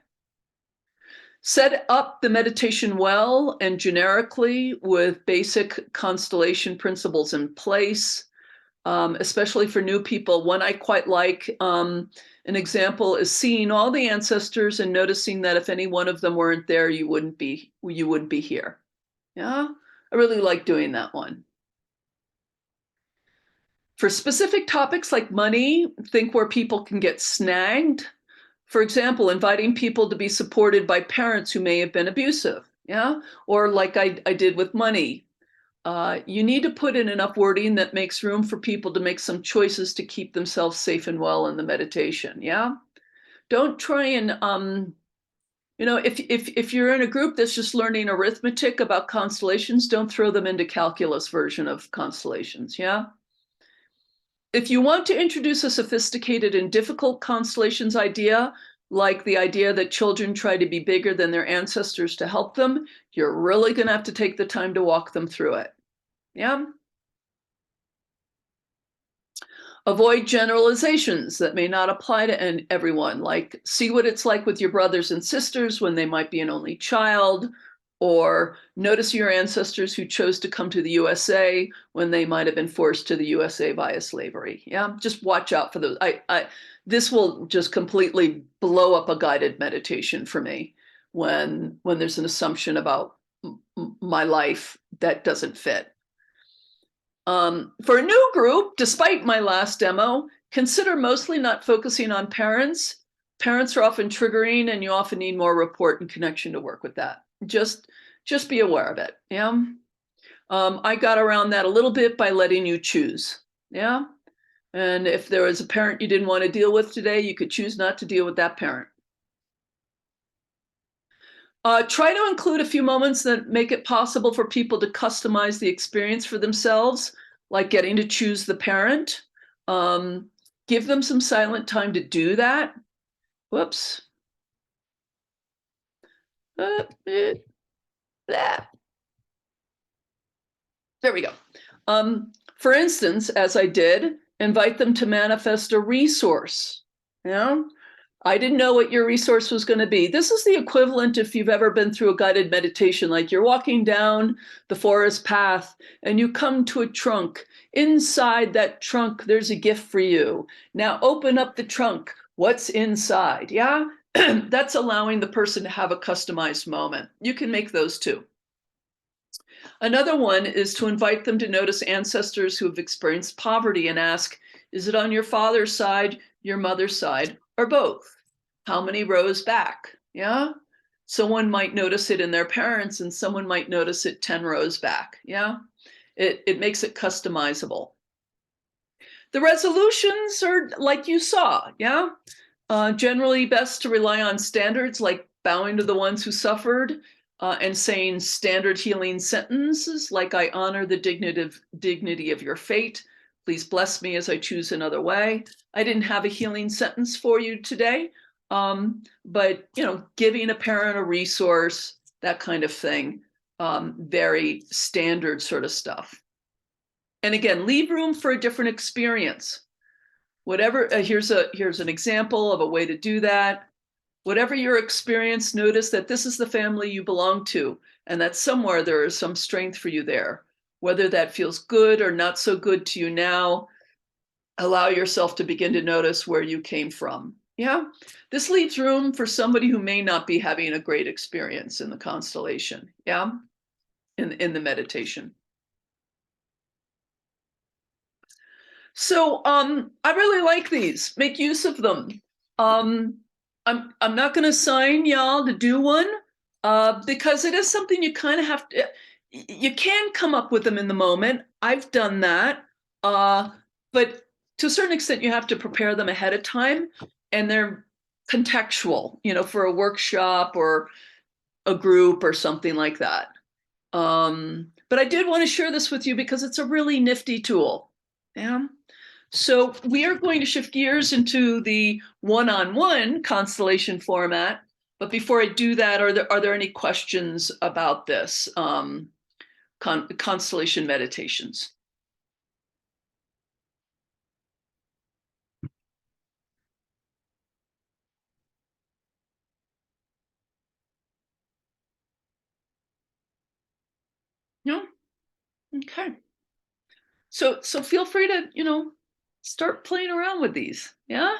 Set up the meditation well and generically with basic constellation principles in place. Especially for new people. One I quite like, an example is seeing all the ancestors and noticing that if any one of them weren't there, you wouldn't be here. Yeah, I really like doing that one. For specific topics like money, think where people can get snagged. For example, inviting people to be supported by parents who may have been abusive. Yeah, or like I did with money. You need to put in enough wording that makes room for people to make some choices to keep themselves safe and well in the meditation, yeah? Don't try and, you know, if you're in a group that's just learning arithmetic about constellations, don't throw them into calculus version of constellations, yeah? If you want to introduce a sophisticated and difficult constellations idea, like the idea that children try to be bigger than their ancestors to help them, you're really going to have to take the time to walk them through it. Yeah. Avoid generalizations that may not apply to everyone, like see what it's like with your brothers and sisters when they might be an only child, or notice your ancestors who chose to come to the USA when they might have been forced to the USA via slavery. Yeah, just watch out for those. This will just completely blow up a guided meditation for me when there's an assumption about my life that doesn't fit. For a new group, despite my last demo, consider mostly not focusing on parents. Parents are often triggering and you often need more rapport and connection to work with that. Just be aware of it. Yeah. I got around that a little bit by letting you choose. Yeah. And if there was a parent you didn't want to deal with today, you could choose not to deal with that parent. Try to include a few moments that make it possible for people to customize the experience for themselves, like getting to choose the parent. Give them some silent time to do that. Whoops. There we go. For instance, as I did, invite them to manifest a resource. You know, I didn't know what your resource was going to be. This is the equivalent if you've ever been through a guided meditation, like you're walking down the forest path and you come to a trunk. Inside that trunk, there's a gift for you. Now open up the trunk. What's inside? Yeah, that's allowing the person to have a customized moment. You can make those too. Another one is to invite them to notice ancestors who have experienced poverty and ask, is it on your father's side, your mother's side, or both? How many rows back? Yeah. Someone might notice it in their parents and someone might notice it 10 rows back. Yeah. It makes it customizable. The resolutions are like you saw. Yeah. Generally best to rely on standards like bowing to the ones who suffered and saying standard healing sentences like I honor the dignity of your fate. Please bless me as I choose another way. I didn't have a healing sentence for you today, but giving a parent a resource, that kind of thing, very standard sort of stuff. And again, leave room for a different experience. Whatever, here's an example of a way to do that. Whatever your experience, notice that this is the family you belong to, and that somewhere there is some strength for you there. Whether that feels good or not so good to you now, allow yourself to begin to notice where you came from. Yeah, this leaves room for somebody who may not be having a great experience in the constellation. Yeah, in the meditation. So I really like these. Make use of them. I'm not going to assign y'all to do one because it is something you kind of have to. You can come up with them in the moment. I've done that, but to a certain extent, you have to prepare them ahead of time, and they're contextual, for a workshop or a group or something like that. But I did want to share this with you because it's a really nifty tool. Yeah. So we are going to shift gears into the one-on-one constellation format. But before I do that, are there any questions about this constellation meditations? No? Okay. So feel free to, start playing around with these. Yeah.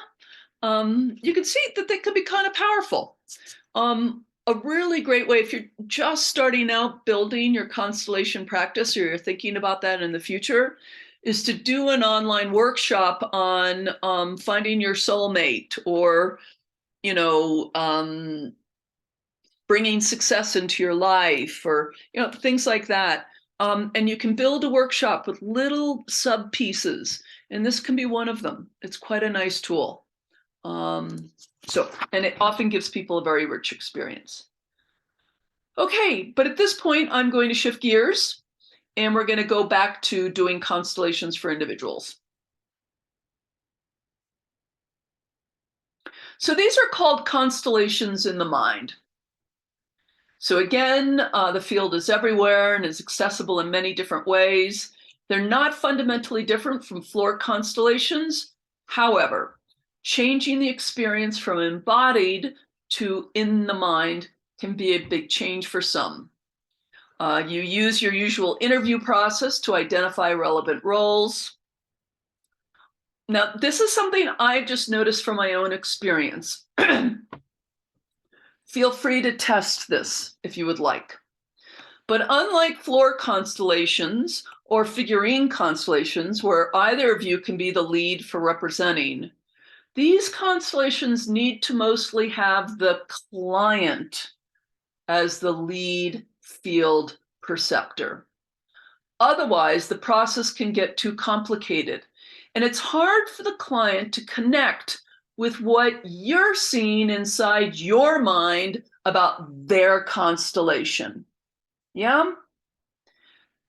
You can see that they could be kind of powerful. A really great way, if you're just starting out building your constellation practice or you're thinking about that in the future, is to do an online workshop on finding your soulmate or, bringing success into your life or, things like that. And you can build a workshop with little sub pieces, and this can be one of them. It's quite a nice tool. And it often gives people a very rich experience. Okay, but at this point, I'm going to shift gears and we're going to go back to doing constellations for individuals. So these are called constellations in the mind. So again, the field is everywhere and is accessible in many different ways. They're not fundamentally different from floor constellations. However, changing the experience from embodied to in the mind can be a big change for some. You use your usual interview process to identify relevant roles. Now, this is something I've just noticed from my own experience. Feel free to test this if you would like. But unlike floor constellations or figurine constellations, where either of you can be the lead for representing, these constellations need to mostly have the client as the lead field perceptor. Otherwise, the process can get too complicated, and it's hard for the client to connect with what you're seeing inside your mind about their constellation. Yeah?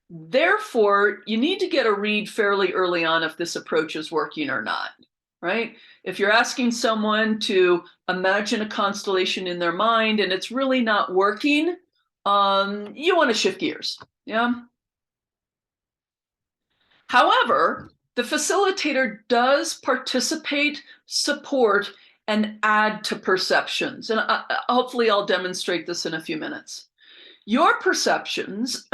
Therefore, you need to get a read fairly early on if this approach is working or not, right? If you're asking someone to imagine a constellation in their mind and it's really not working, you want to shift gears, yeah? However, the facilitator does participate, support, and add to perceptions. And hopefully I'll demonstrate this in a few minutes. Your perceptions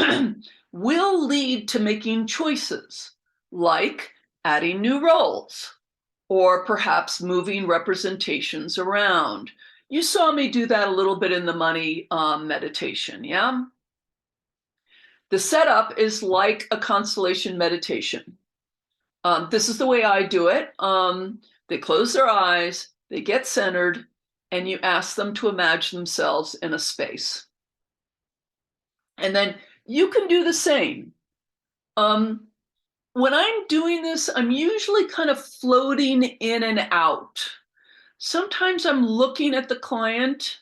will lead to making choices, like adding new roles, or perhaps moving representations around. You saw me do that a little bit in the money meditation, yeah? The setup is like a constellation meditation. This is the way I do it. They close their eyes, they get centered, and you ask them to imagine themselves in a space. And then you can do the same. When I'm doing this, I'm usually kind of floating in and out. Sometimes I'm looking at the client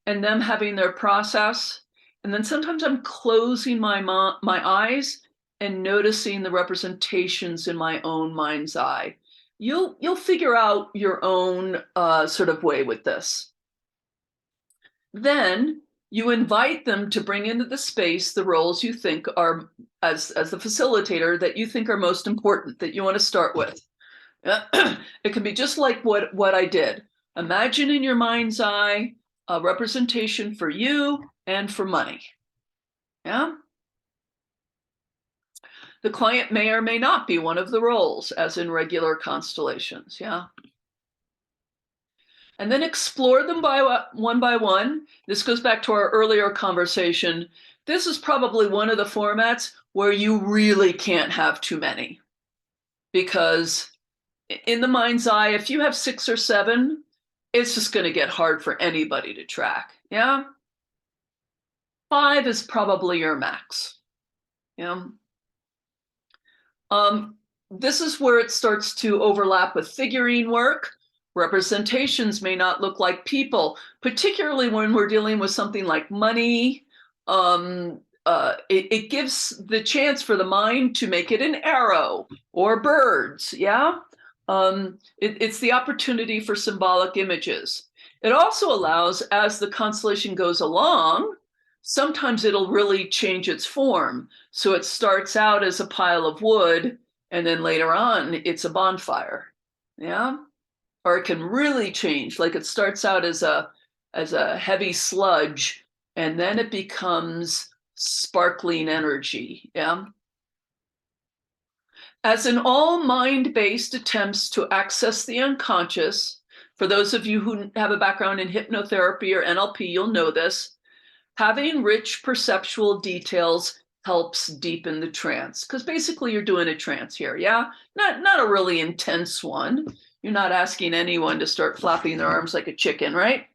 and them having their process. And then sometimes I'm closing my eyes and noticing the representations in my own mind's eye. You'll figure out your own sort of way with this. Then you invite them to bring into the space the roles you think are, as the facilitator, that you think are most important, that you want to start with. It can be just like what I did. Imagine in your mind's eye a representation for you and for money. Yeah? The client may or may not be one of the roles, as in regular constellations. Yeah? And then explore them by one. This goes back to our earlier conversation. This is probably one of the formats where you really can't have too many. Because in the mind's eye, if you have 6 or 7, it's just going to get hard for anybody to track. Yeah? 5 is probably your max. Yeah? This is where it starts to overlap with figurine work. Representations may not look like people, particularly when we're dealing with something like money. It gives the chance for the mind to make it an arrow or birds, yeah? It's the opportunity for symbolic images. It also allows, as the constellation goes along, sometimes it'll really change its form. So it starts out as a pile of wood, and then later on, it's a bonfire, yeah? Or it can really change, like it starts out as a heavy sludge, and then it becomes sparkling energy, yeah? As in all mind-based attempts to access the unconscious, for those of you who have a background in hypnotherapy or NLP, you'll know this, having rich perceptual details helps deepen the trance, because basically you're doing a trance here, yeah? Not a really intense one. You're not asking anyone to start flapping their arms like a chicken, right?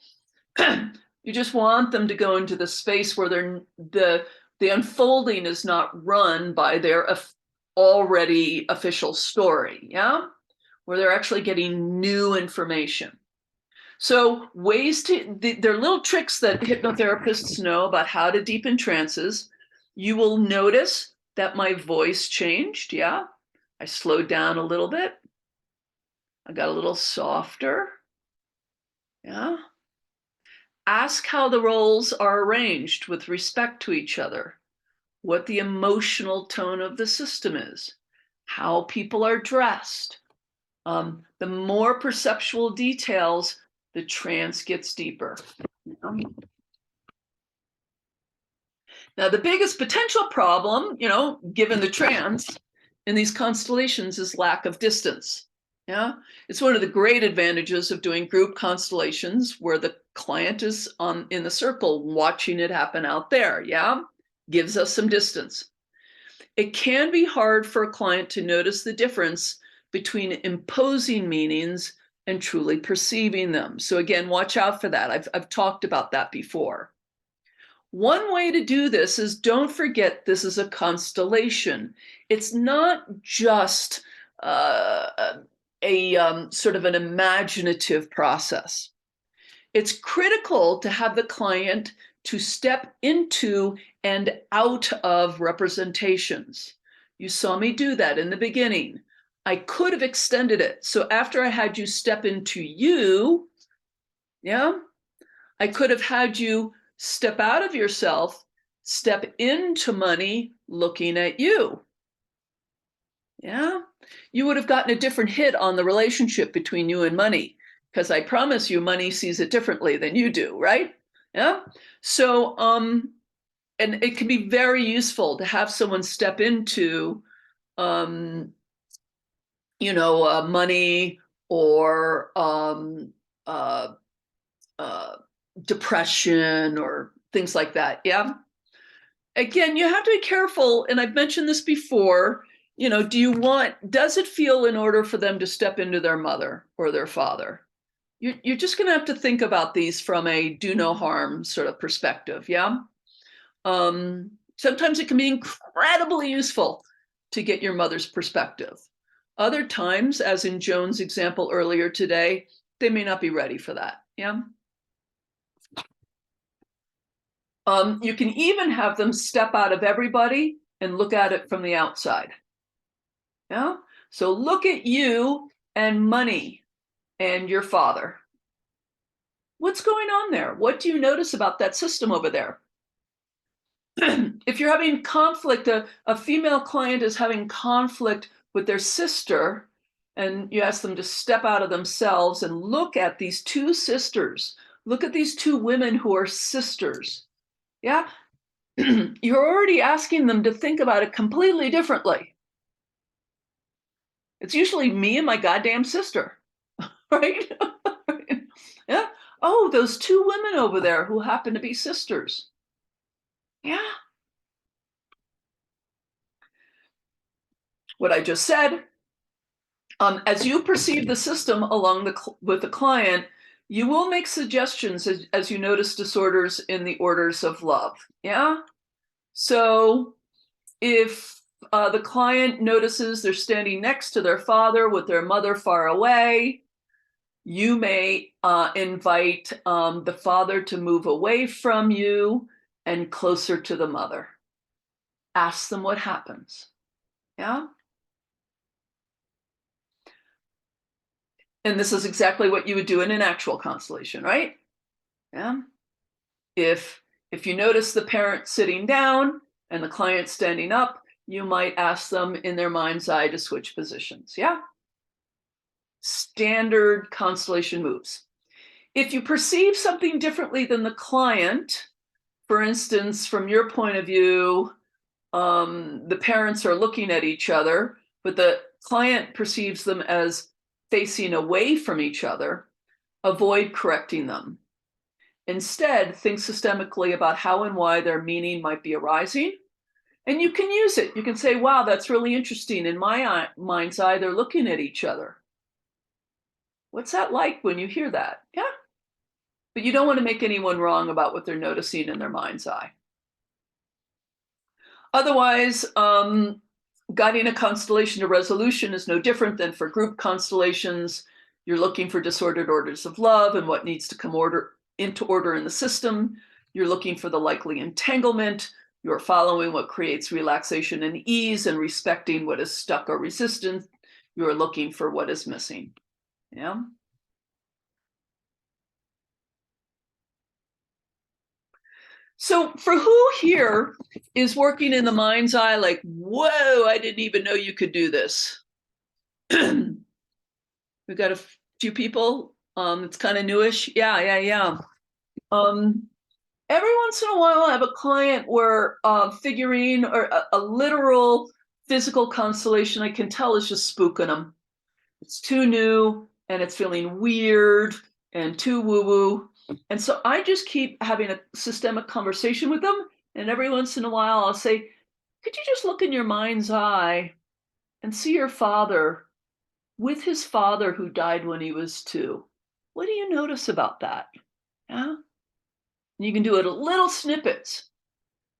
You just want them to go into the space where the unfolding is not run by their already official story, yeah? Where they're actually getting new information. So there are little tricks that hypnotherapists know about how to deepen trances. You will notice that my voice changed, yeah? I slowed down a little bit. I got a little softer. Yeah. Ask how the roles are arranged with respect to each other, what the emotional tone of the system is, how people are dressed. The more perceptual details, the trance gets deeper. Now, the biggest potential problem, given the trance in these constellations is lack of distance. Yeah, it's one of the great advantages of doing group constellations where the client is in the circle watching it happen out there. Yeah, gives us some distance. It can be hard for a client to notice the difference between imposing meanings and truly perceiving them. So again, watch out for that. I've talked about that before. One way to do this is don't forget this is a constellation. It's not just sort of an imaginative process. It's critical to have the client to step into and out of representations. You saw me do that in the beginning. I could have extended it. So after I had you step into you, yeah, I could have had you step out of yourself, step into money looking at you. Yeah, you would have gotten a different hit on the relationship between you and money, because I promise you money sees it differently than you do, right? Yeah. So, and it can be very useful to have someone step into, money or depression or things like that. Yeah. Again, you have to be careful, and I've mentioned this before. Does it feel in order for them to step into their mother or their father? You're just going to have to think about these from a do no harm sort of perspective. Yeah. Sometimes it can be incredibly useful to get your mother's perspective. Other times, as in Joan's example earlier today, they may not be ready for that. Yeah. You can even have them step out of everybody and look at it from the outside. Yeah. So look at you and money and your father. What's going on there? What do you notice about that system over there? If you're having conflict, a female client is having conflict with their sister, and you ask them to step out of themselves and look at these two sisters. Look at these two women who are sisters. Yeah. You're already asking them to think about it completely differently. It's usually me and my goddamn sister, right? Yeah. Oh, those two women over there who happen to be sisters. Yeah. What I just said, as you perceive the system with the client, you will make suggestions as you notice disorders in the orders of love. Yeah. So if the client notices they're standing next to their father with their mother far away, you may invite the father to move away from you and closer to the mother. Ask them what happens. Yeah. And this is exactly what you would do in an actual constellation, right? Yeah. If you notice the parent sitting down and the client standing up, you might ask them in their mind's eye to switch positions. Yeah. Standard constellation moves. If you perceive something differently than the client, for instance, from your point of view, the parents are looking at each other, but the client perceives them as facing away from each other, avoid correcting them. Instead, think systemically about how and why their meaning might be arising. And you can use it. You can say, wow, that's really interesting. In my mind's eye, they're looking at each other. What's that like when you hear that? Yeah. But you don't want to make anyone wrong about what they're noticing in their mind's eye. Otherwise, guiding a constellation to resolution is no different than for group constellations. You're looking for disordered orders of love and what needs to come into order in the system. You're looking for the likely entanglement. You're following what creates relaxation and ease and respecting what is stuck or resistant. You're looking for what is missing. Yeah. So for who here is working in the mind's eye, like, whoa, I didn't even know you could do this. We've got a few people. It's kind of newish. Yeah. Every once in a while, I have a client where figurine or a literal physical constellation, I can tell is just spooking them. It's too new and it's feeling weird and too woo-woo. And so I just keep having a systemic conversation with them. And every once in a while, I'll say, could you just look in your mind's eye and see your father with his father who died when he was 2? What do you notice about that? Yeah. And you can do it in little snippets.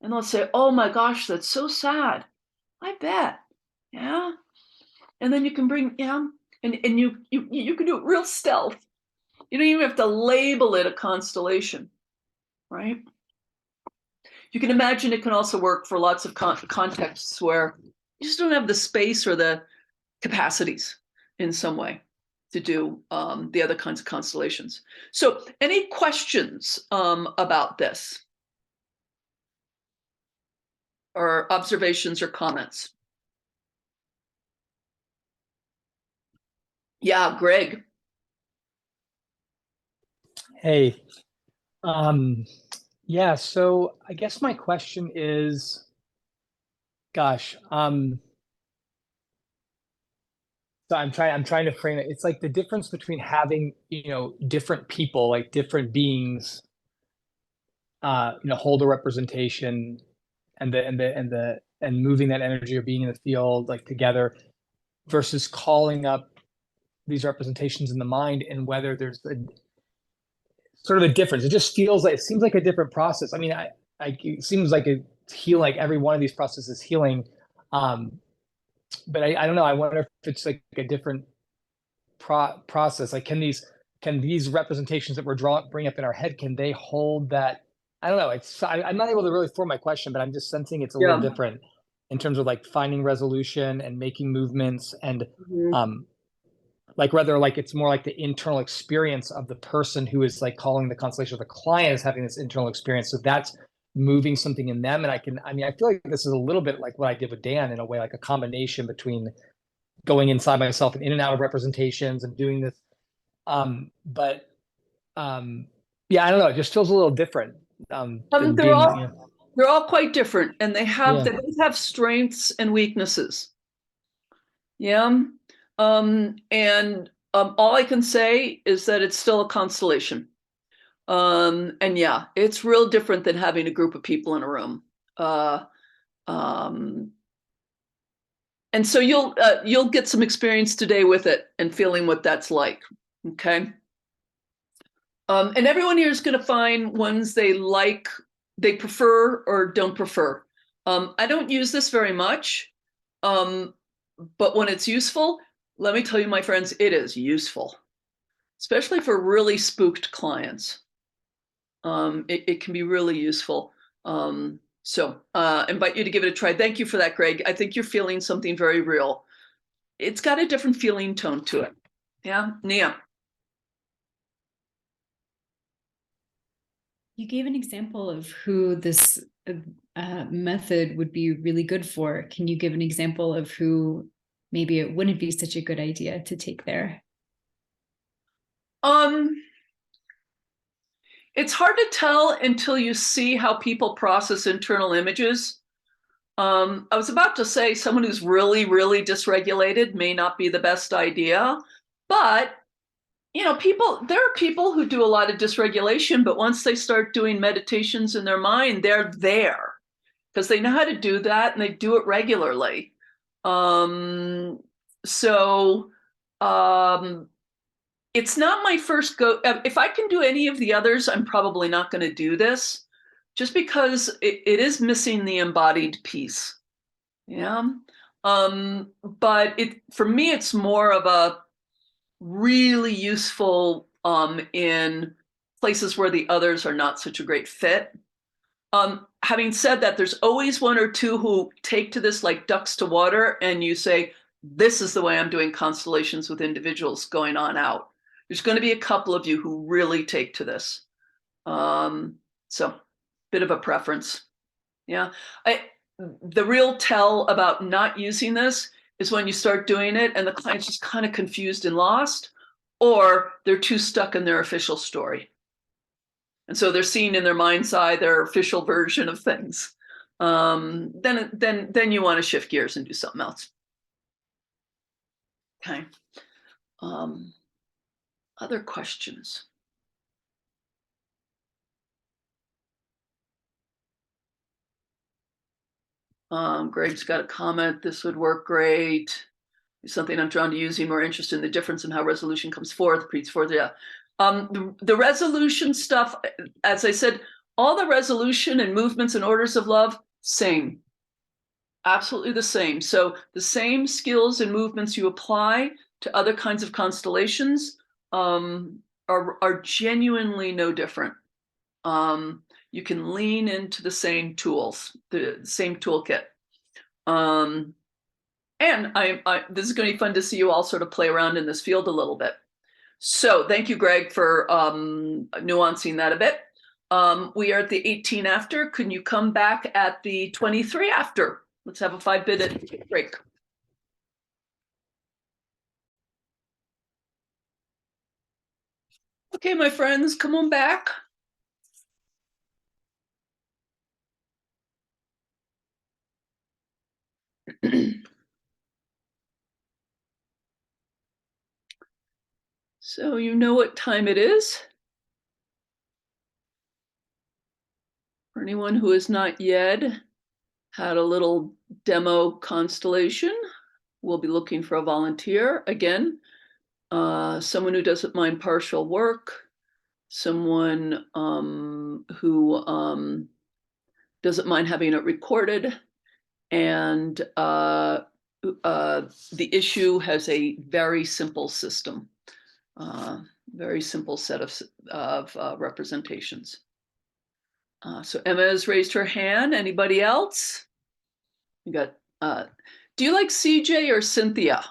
And they'll say, oh my gosh, that's so sad. I bet. Yeah. And then you can bring, yeah, and you can do it real stealth. You don't even have to label it a constellation, right? You can imagine it can also work for lots of contexts where you just don't have the space or the capacities in some way to do the other kinds of constellations. So any questions about this? Or observations or comments? Yeah, Greg. Hey, yeah, so I guess my question is, gosh, so I'm trying to frame it. It's like the difference between having, different people, like different beings, hold a representation and moving that energy or being in the field like together versus calling up these representations in the mind, and whether there's a sort of a difference. It seems like a different process. I mean, it seems like like every one of these processes is healing. But I don't know. I wonder if it's like a different process. Like, can these representations that bring up in our head, can they hold that? I don't know. I'm not able to really form my question, but I'm just sensing it's a little different in terms of like finding resolution and making movements and, like whether like it's more like the internal experience of the person who is like calling the constellation, of the client is having this internal experience. So that's moving something in them. And I feel like this is a little bit like what I did with Dan in a way, like a combination between going inside myself and in and out of representations and doing this. Yeah, I don't know. It just feels a little different. They're all quite different, and they both have strengths and weaknesses. Yeah. And all I can say is that it's still a constellation. And yeah, it's real different than having a group of people in a room. And so you'll get some experience today with it and feeling what that's like. Okay. And everyone here is going to find ones they like, they prefer or don't prefer. I don't use this very much, but when it's useful, let me tell you, my friends, it is useful, especially for really spooked clients. It can be really useful. So invite you to give it a try. Thank you for that, Greg. I think you're feeling something very real. It's got a different feeling tone to it. Yeah, Nia. You gave an example of who this method would be really good for. Can you give an example of who maybe it wouldn't be such a good idea to take there? It's hard to tell until you see how people process internal images. I was about to say someone who's really, really dysregulated may not be the best idea, but there are people who do a lot of dysregulation, but once they start doing meditations in their mind, they're there because they know how to do that and they do it regularly. It's not my first go. If I can do any of the others, I'm probably not going to do this just because it is missing the embodied piece. Yeah. But for me, it's more of a really useful in places where the others are not such a great fit. Having said that, there's always one or two who take to this like ducks to water, and you say, this is the way I'm doing constellations with individuals going on out. There's going to be a couple of you who really take to this. So bit of a preference. Yeah, the real tell about not using this is when you start doing it and the client's just kind of confused and lost, or they're too stuck in their official story. And so they're seeing in their mind's eye their official version of things. Then you want to shift gears and do something else. Okay. Other questions? Greg's got a comment. This would work great. It's something I'm drawn to using, more interested in the difference in how resolution comes forth, creates forth. Yeah. The resolution stuff, as I said, all the resolution and movements and orders of love, same. Absolutely the same. So the same skills and movements you apply to other kinds of constellations are genuinely no different. You can lean into the same tools, the same toolkit. And this is going to be fun to see you all sort of play around in this field a little bit. So thank you, Greg, for nuancing that a bit. We are at the 18 after. Can you come back at the 23 after? Let's have a 5-minute break. Okay, my friends, come on back. So you know what time it is. For anyone who has not yet had a little demo constellation, we'll be looking for a volunteer. Again, someone who doesn't mind partial work, someone who doesn't mind having it recorded, and the issue has a very simple system, very simple set of representations. So Emma has raised her hand. Anybody else? You got. Do you like CJ or Cynthia?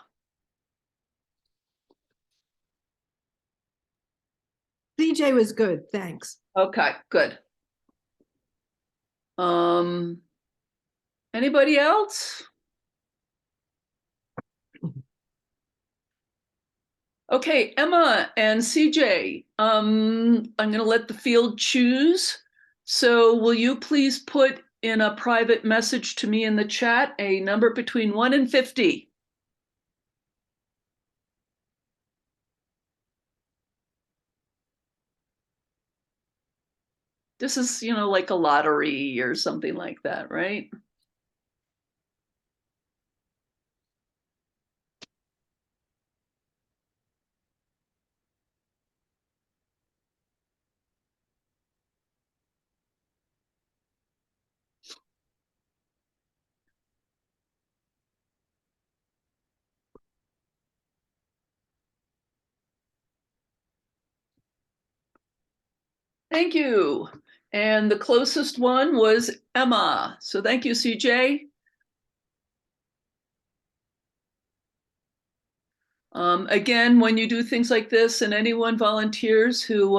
CJ was good, thanks. Okay, good. Anybody else? Okay, Emma and CJ, I'm going to let the field choose. So will you please put in a private message to me in the chat a number between 1 and 50? This is, like a lottery or something like that, right? Thank you. And the closest one was Emma. So thank you, CJ. Again, when you do things like this and anyone volunteers who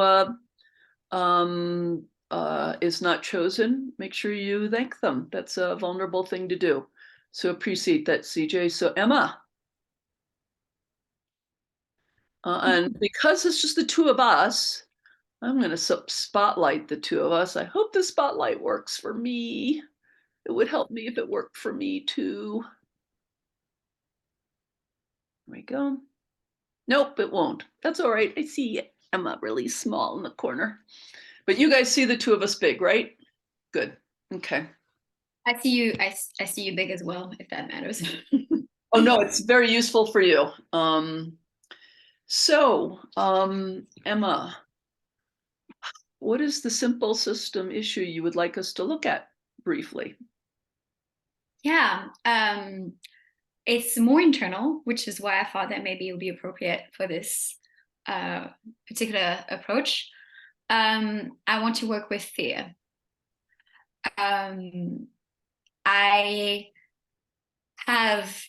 is not chosen, make sure you thank them. That's a vulnerable thing to do. So appreciate that, CJ. So Emma. And because it's just the two of us, I'm going to spotlight the two of us. I hope the spotlight works for me. It would help me if it worked for me too. There we go. Nope, it won't. That's all right. I see Emma really small in the corner. But you guys see the two of us big, right? Good. Okay. I see you. I see you big as well, if that matters. Oh no, it's very useful for you. Emma, what is the simple system issue you would like us to look at briefly? Yeah, it's more internal, which is why I thought that maybe it would be appropriate for this particular approach. I want to work with fear. I have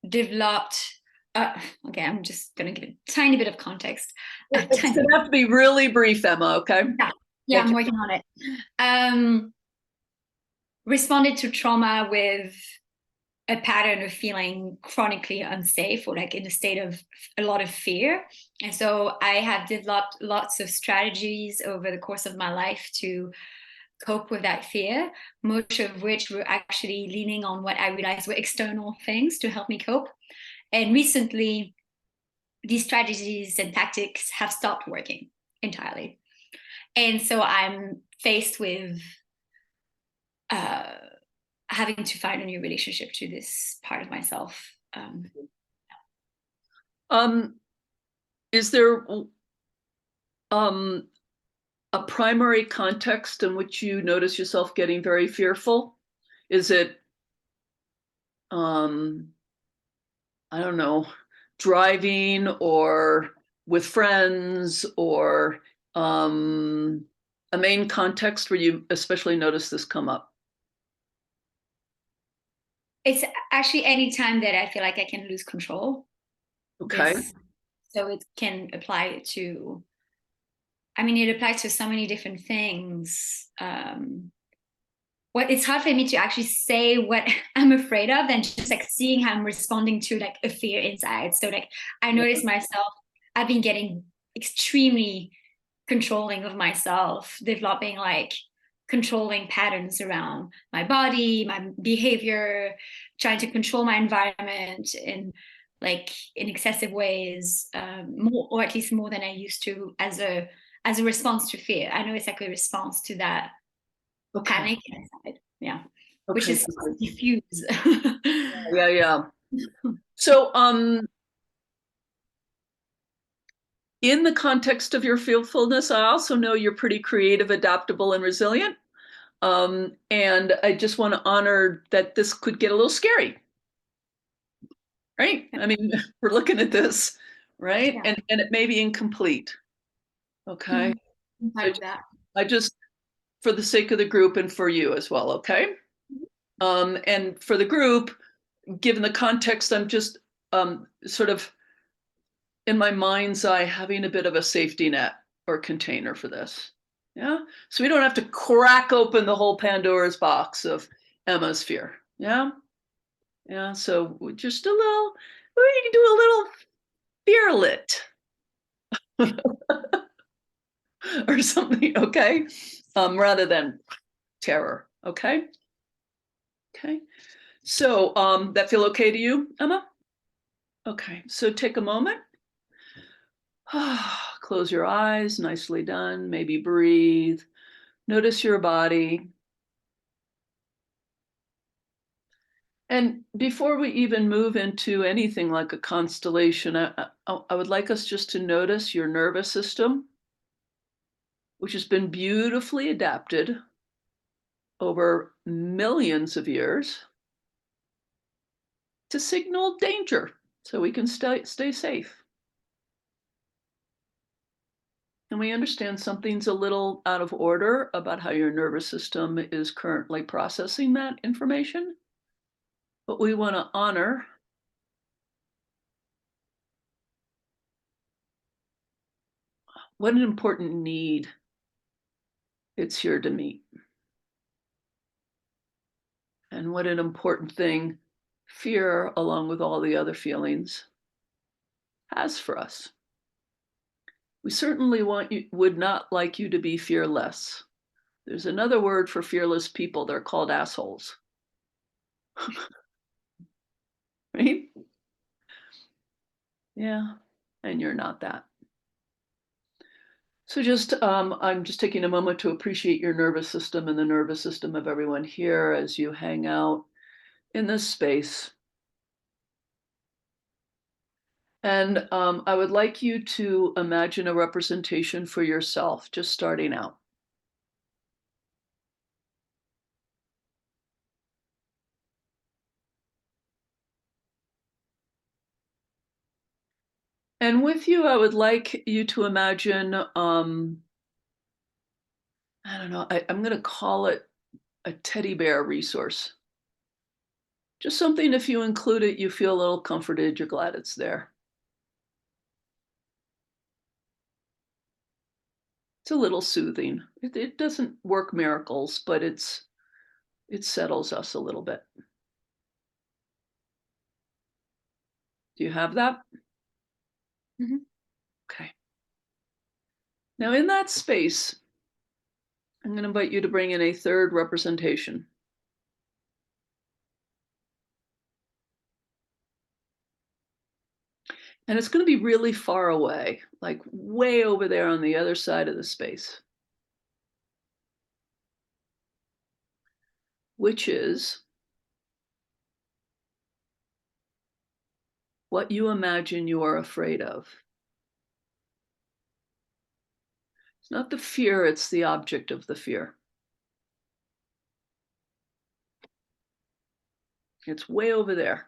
developed, okay, I'm just going to give a tiny bit of context. It's going to have to be really brief, Emma, okay? Yeah. Yeah, Thank I'm you. working on it. Responded to trauma with a pattern of feeling chronically unsafe or like in a state of a lot of fear. And so I have developed lots of strategies over the course of my life to cope with that fear, most of which were actually leaning on what I realized were external things to help me cope. And recently, these strategies and tactics have stopped working entirely. And so I'm faced with having to find a new relationship to this part of myself. Is there a primary context in which you notice yourself getting very fearful? Is it, I don't know, driving or with friends, or a main context where you especially notice this come up? It's actually any time that I feel like I can lose control. Okay. So it can apply to, I mean, it applies to so many different things. Well, it's hard for me to actually say what I'm afraid of than just like seeing how I'm responding to like a fear inside. So like I notice myself, I've been getting extremely controlling of myself, developing like controlling patterns around my body, my behavior, trying to control my environment in like in excessive ways, more, or at least more than I used to, as a response to fear. I know it's like a response to that panic inside. Yeah. Which is diffuse. Yeah. So in the context of your fearfulness, I also know you're pretty creative, adaptable, and resilient. And I just want to honor that this could get a little scary. Right? I mean, we're looking at this, right? Yeah. And it may be incomplete. Okay. I just, for the sake of the group and for you as well, okay? And for the group, given the context, I'm just sort of in my mind's eye having a bit of a safety net or container for this. Yeah. So we don't have to crack open the whole Pandora's box of Emma's fear. Yeah. Yeah. So just a little, we can do a little fear lit or something. Okay. Rather than terror. Okay. Okay. So that feel okay to you, Emma? Okay. So take a moment. Close your eyes, nicely done. Maybe breathe. Notice your body. And before we even move into anything like a constellation, I would like us just to notice your nervous system, which has been beautifully adapted over millions of years to signal danger so we can stay safe. And we understand something's a little out of order about how your nervous system is currently processing that information. But we want to honor what an important need it's here to meet. And what an important thing fear, along with all the other feelings, has for us. We certainly would not like you to be fearless. There's another word for fearless people. They're called assholes. Right? Yeah. And you're not that. So just, I'm just taking a moment to appreciate your nervous system and the nervous system of everyone here as you hang out in this space. And I would like you to imagine a representation for yourself, just starting out. And with you, I would like you to imagine, I don't know, I'm going to call it a teddy bear resource. Just something, if you include it, you feel a little comforted, you're glad it's there. It's a little soothing. It doesn't work miracles, but it settles us a little bit. Do you have that? Mhm. Okay. Now in that space, I'm going to invite you to bring in a third representation. And it's going to be really far away, like way over there on the other side of the space. Which is what you imagine you are afraid of. It's not the fear, it's the object of the fear. It's way over there.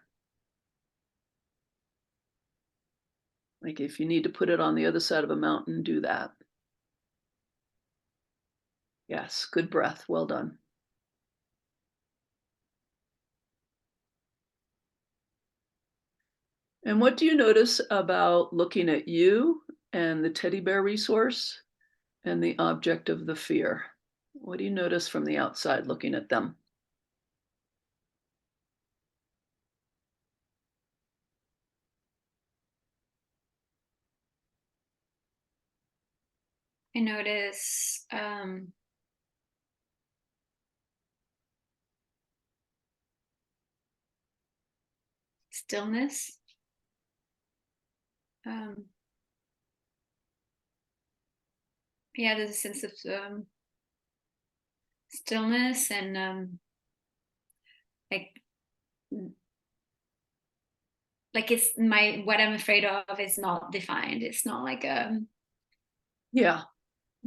Like if you need to put it on the other side of a mountain, do that. Yes, good breath. Well done. And what do you notice about looking at you and the teddy bear resource and the object of the fear? What do you notice from the outside looking at them? I notice stillness. Yeah, there's a sense of stillness and like it's what I'm afraid of is not defined. It's not like Yeah.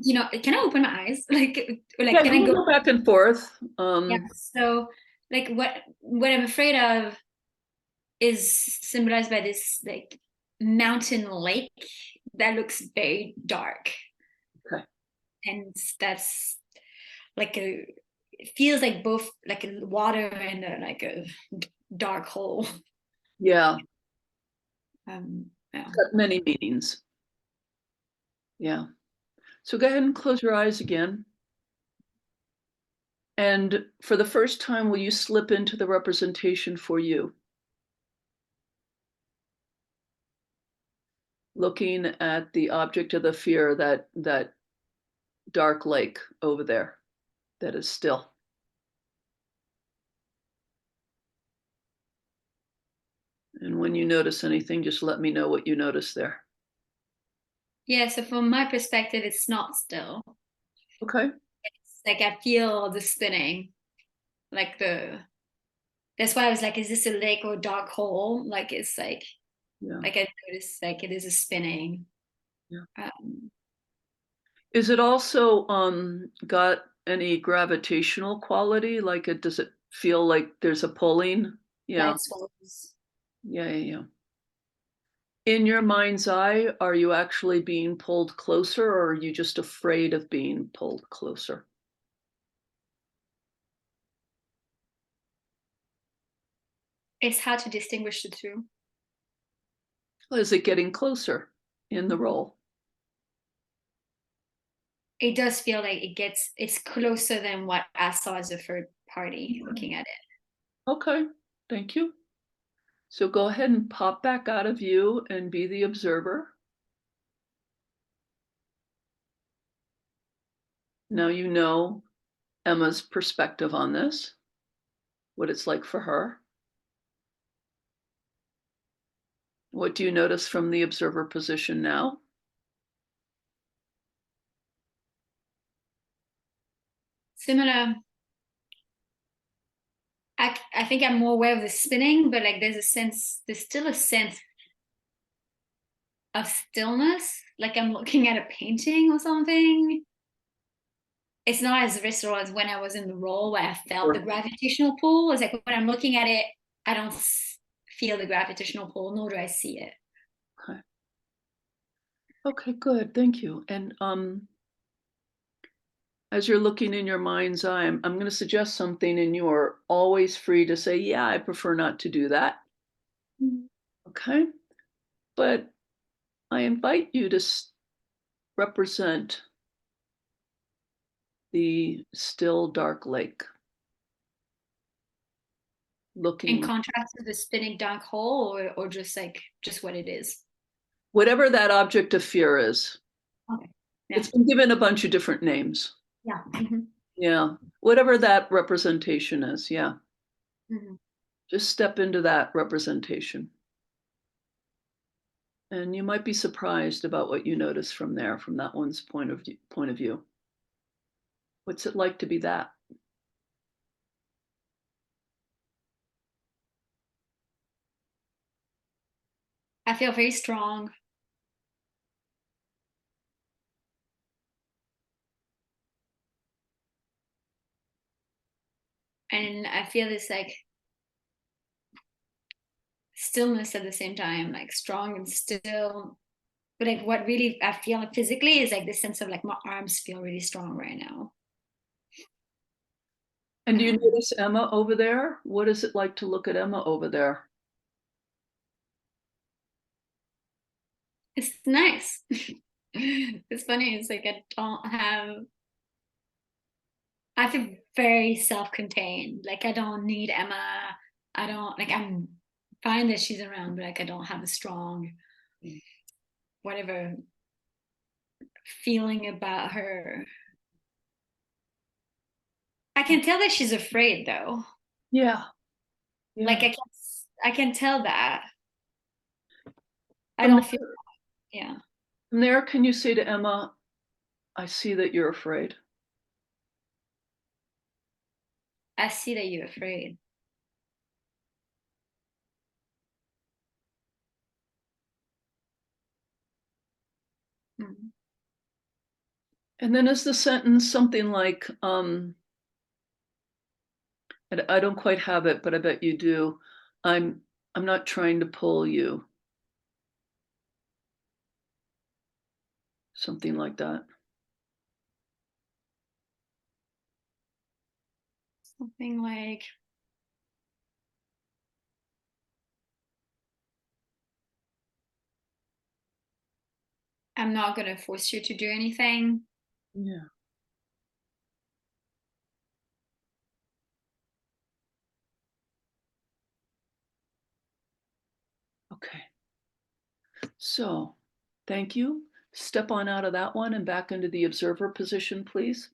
You know, can I open my eyes? Like Yeah, can you I can go go back and forth. Yeah, so like what I'm afraid of is symbolized by this like mountain lake that looks very dark. Okay. And that's like it feels like both like a water and like a dark hole. Yeah. Yeah. It's got many meanings. Yeah. So go ahead and close your eyes again. And for the first time, will you slip into the representation for you? Looking at the object of the fear, that dark lake over there that is still. And when you notice anything, just let me know what you notice there. Yeah, so from my perspective, it's not still. Okay. It's like I feel the spinning, like that's why I was like, is this a lake or a dark hole? Like it's like, Yeah. like I noticed like it is a spinning. Yeah. Is it also got any gravitational quality? Like does it feel like there's a pulling? Yeah. Yeah. In your mind's eye, are you actually being pulled closer, or are you just afraid of being pulled closer? It's hard to distinguish the two. Is it getting closer in the role? It does feel like it's closer than what I saw as a third party looking at it. Okay, thank you. So go ahead and pop back out of you and be the observer. Now you know Emma's perspective on this, what it's like for her. What do you notice from the observer position now? Similar. I think I'm more aware of the spinning, but like there's still a sense of stillness, like I'm looking at a painting or something. It's not as visceral as when I was in the role where I felt the gravitational pull. It's like when I'm looking at it, I don't feel the gravitational pull, nor do I see it. Okay. Okay, good. Thank you. And as you're looking in your mind's eye, I'm going to suggest something, and you are always free to say, yeah, I prefer not to do that. Okay. But I invite you to represent the still dark lake. In Looking, contrast to the spinning dark hole, or just like just what it is. whatever that object of fear is. Okay. It's been given a bunch of different names. Yeah. Yeah, whatever that representation is, yeah. Mm-hmm. Just step into that representation. And you might be surprised about what you notice from there, from that one's point of view. What's it like to be that? I feel very strong. And I feel this like stillness at the same time, like strong and still. But like what really I feel like physically is like this sense of like my arms feel really strong right now. And do you notice Emma over there? What is it like to look at Emma over there? It's nice. It's funny. It's like I feel very self-contained. Like I don't need Emma. I don't like I'm fine that she's around, but like I don't have a strong whatever feeling about her. I can tell that she's afraid though. Yeah. Like I can tell that. I From don't there- feel yeah. From there, can you say to Emma, I see that you're afraid. I see that you're afraid. Mm. And then is the sentence something like, and I don't quite have it, but I bet you do. I'm not trying to pull you. Something like that. Something like I'm not gonna force you to do anything. Yeah. Okay. So, thank you. Step on out of that one and back into the observer position, please.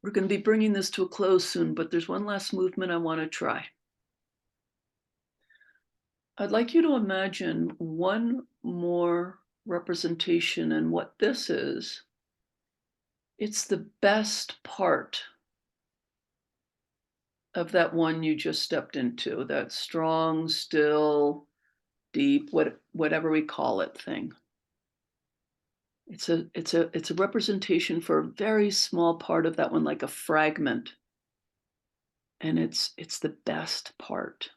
We're going to be bringing this to a close soon, but there's one last movement I want to try. I'd like you to imagine one more representation, and what this is, it's the best part of that one you just stepped into, that strong, still, deep, whatever we call it thing. It's a representation for a very small part of that one, like a fragment. And it's the best part.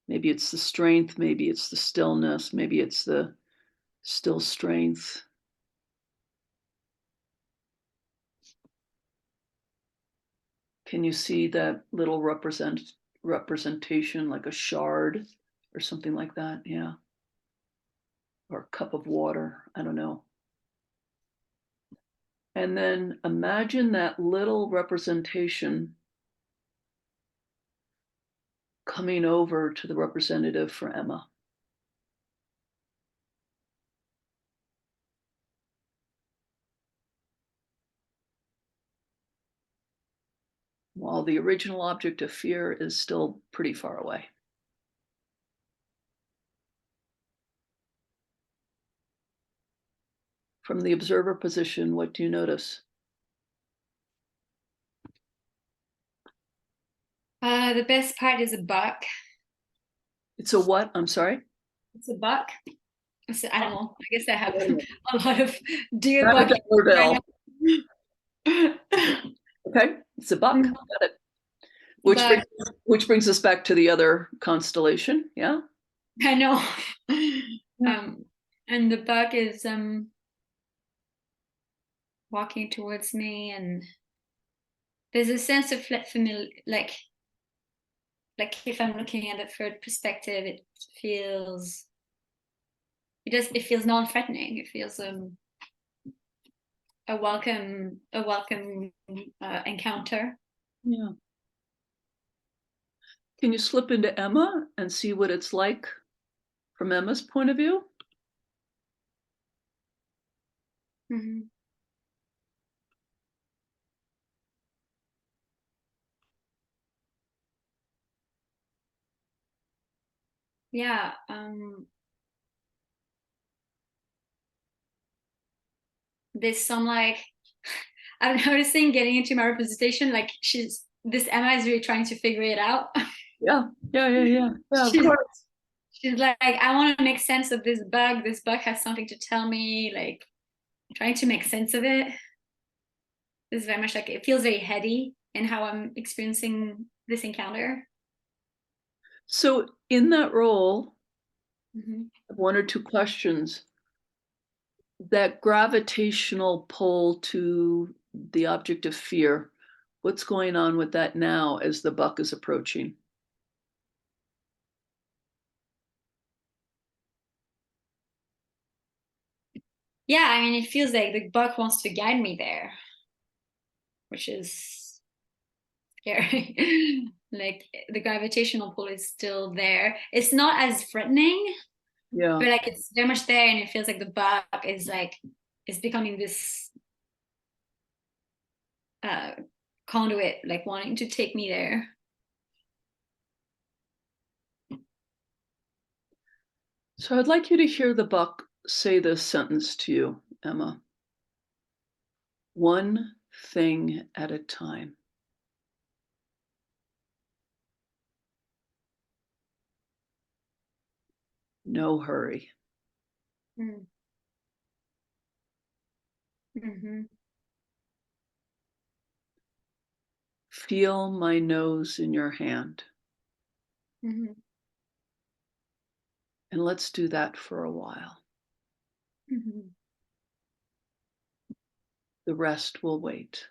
Maybe it's the strength, maybe it's the stillness, maybe it's the still strength. Can you see that little representation, like a shard or something like that? Yeah. Or a cup of water, I don't know. And then imagine that little representation coming over to the representative for Emma. While the original object of fear is still pretty far away. From the observer position, what do you notice? The best part is a buck. It's a what? I'm sorry? It's a buck. It's an animal. I guess I have a lot of deer Not buck. a dollar bill. Okay, it's a buck. Got it. Which brings us back to the other constellation. Yeah. I know. And the buck is walking towards me, and there's a sense of familiar, like if I'm looking at it third perspective, it feels it feels non-threatening. It feels a welcome encounter. Yeah. Can you slip into Emma and see what it's like from Emma's point of view? Mhm. Yeah. There's some like I'm noticing getting into my representation, like this Emma is really trying to figure it out. Yeah, yeah, of She's- course. She's like, I want to make sense of this bug. This bug has something to tell me, like trying to make sense of it. This is very much like, it feels very heady in how I'm experiencing this encounter. So in that role, Mhm. one or two questions. That gravitational pull to the object of fear, what's going on with that now as the buck is approaching? Yeah, I mean, it feels like the buck wants to guide me there, which is scary. Like the gravitational pull is still there. It's not as threatening, Yeah. but like it's very much there, and it feels like the buck is becoming this conduit, like wanting to take me there. So I'd like you to hear the buck say this sentence to you, Emma. One thing at a time. No hurry. Mm. Mhm. Feel my nose in your hand. Mhm. And let's do that for a while. Mhm. The rest will wait.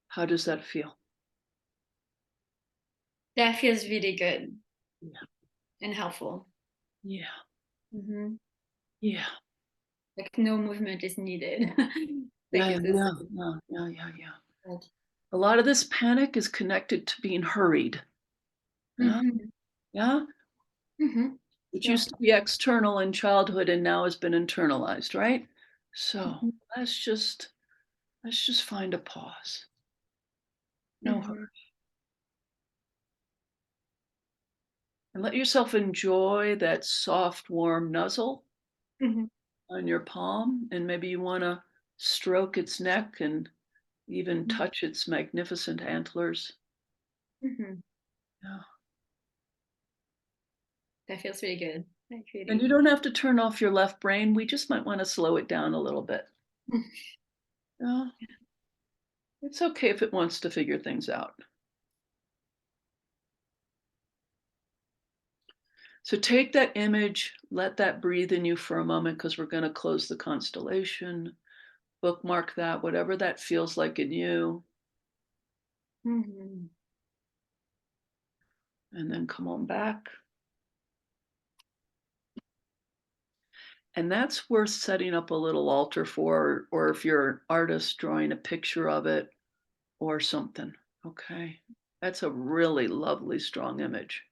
How does that feel? That feels really good. Yeah. And helpful. Yeah. Mhm. Yeah. Like no movement is needed. Yeah, Like it's yeah. A lot of this panic is connected to being hurried. Yeah. Mhm. Yeah. Mhm. It Yeah. used to be external in childhood and now has been internalized, right? So Mhm. let's just find a pause. No hurry. Mhm. And let yourself enjoy that soft, warm nuzzle Mhm. on your palm. And maybe you want to stroke its neck and even Mhm. touch its magnificent antlers. Mhm. Yeah. That feels really good. Like And you really. don't have to turn off your left brain. We just might want to slow it down a little bit. Mhm. Yeah. It's okay if it wants to figure things out. So take that image, let that breathe in you for a moment, because we're going to close the constellation. Bookmark that, whatever that feels like in you. Mhm. And then come on back. And that's worth setting up a little altar for, or if you're an artist, drawing a picture of it or something. Okay. That's a really lovely, strong image.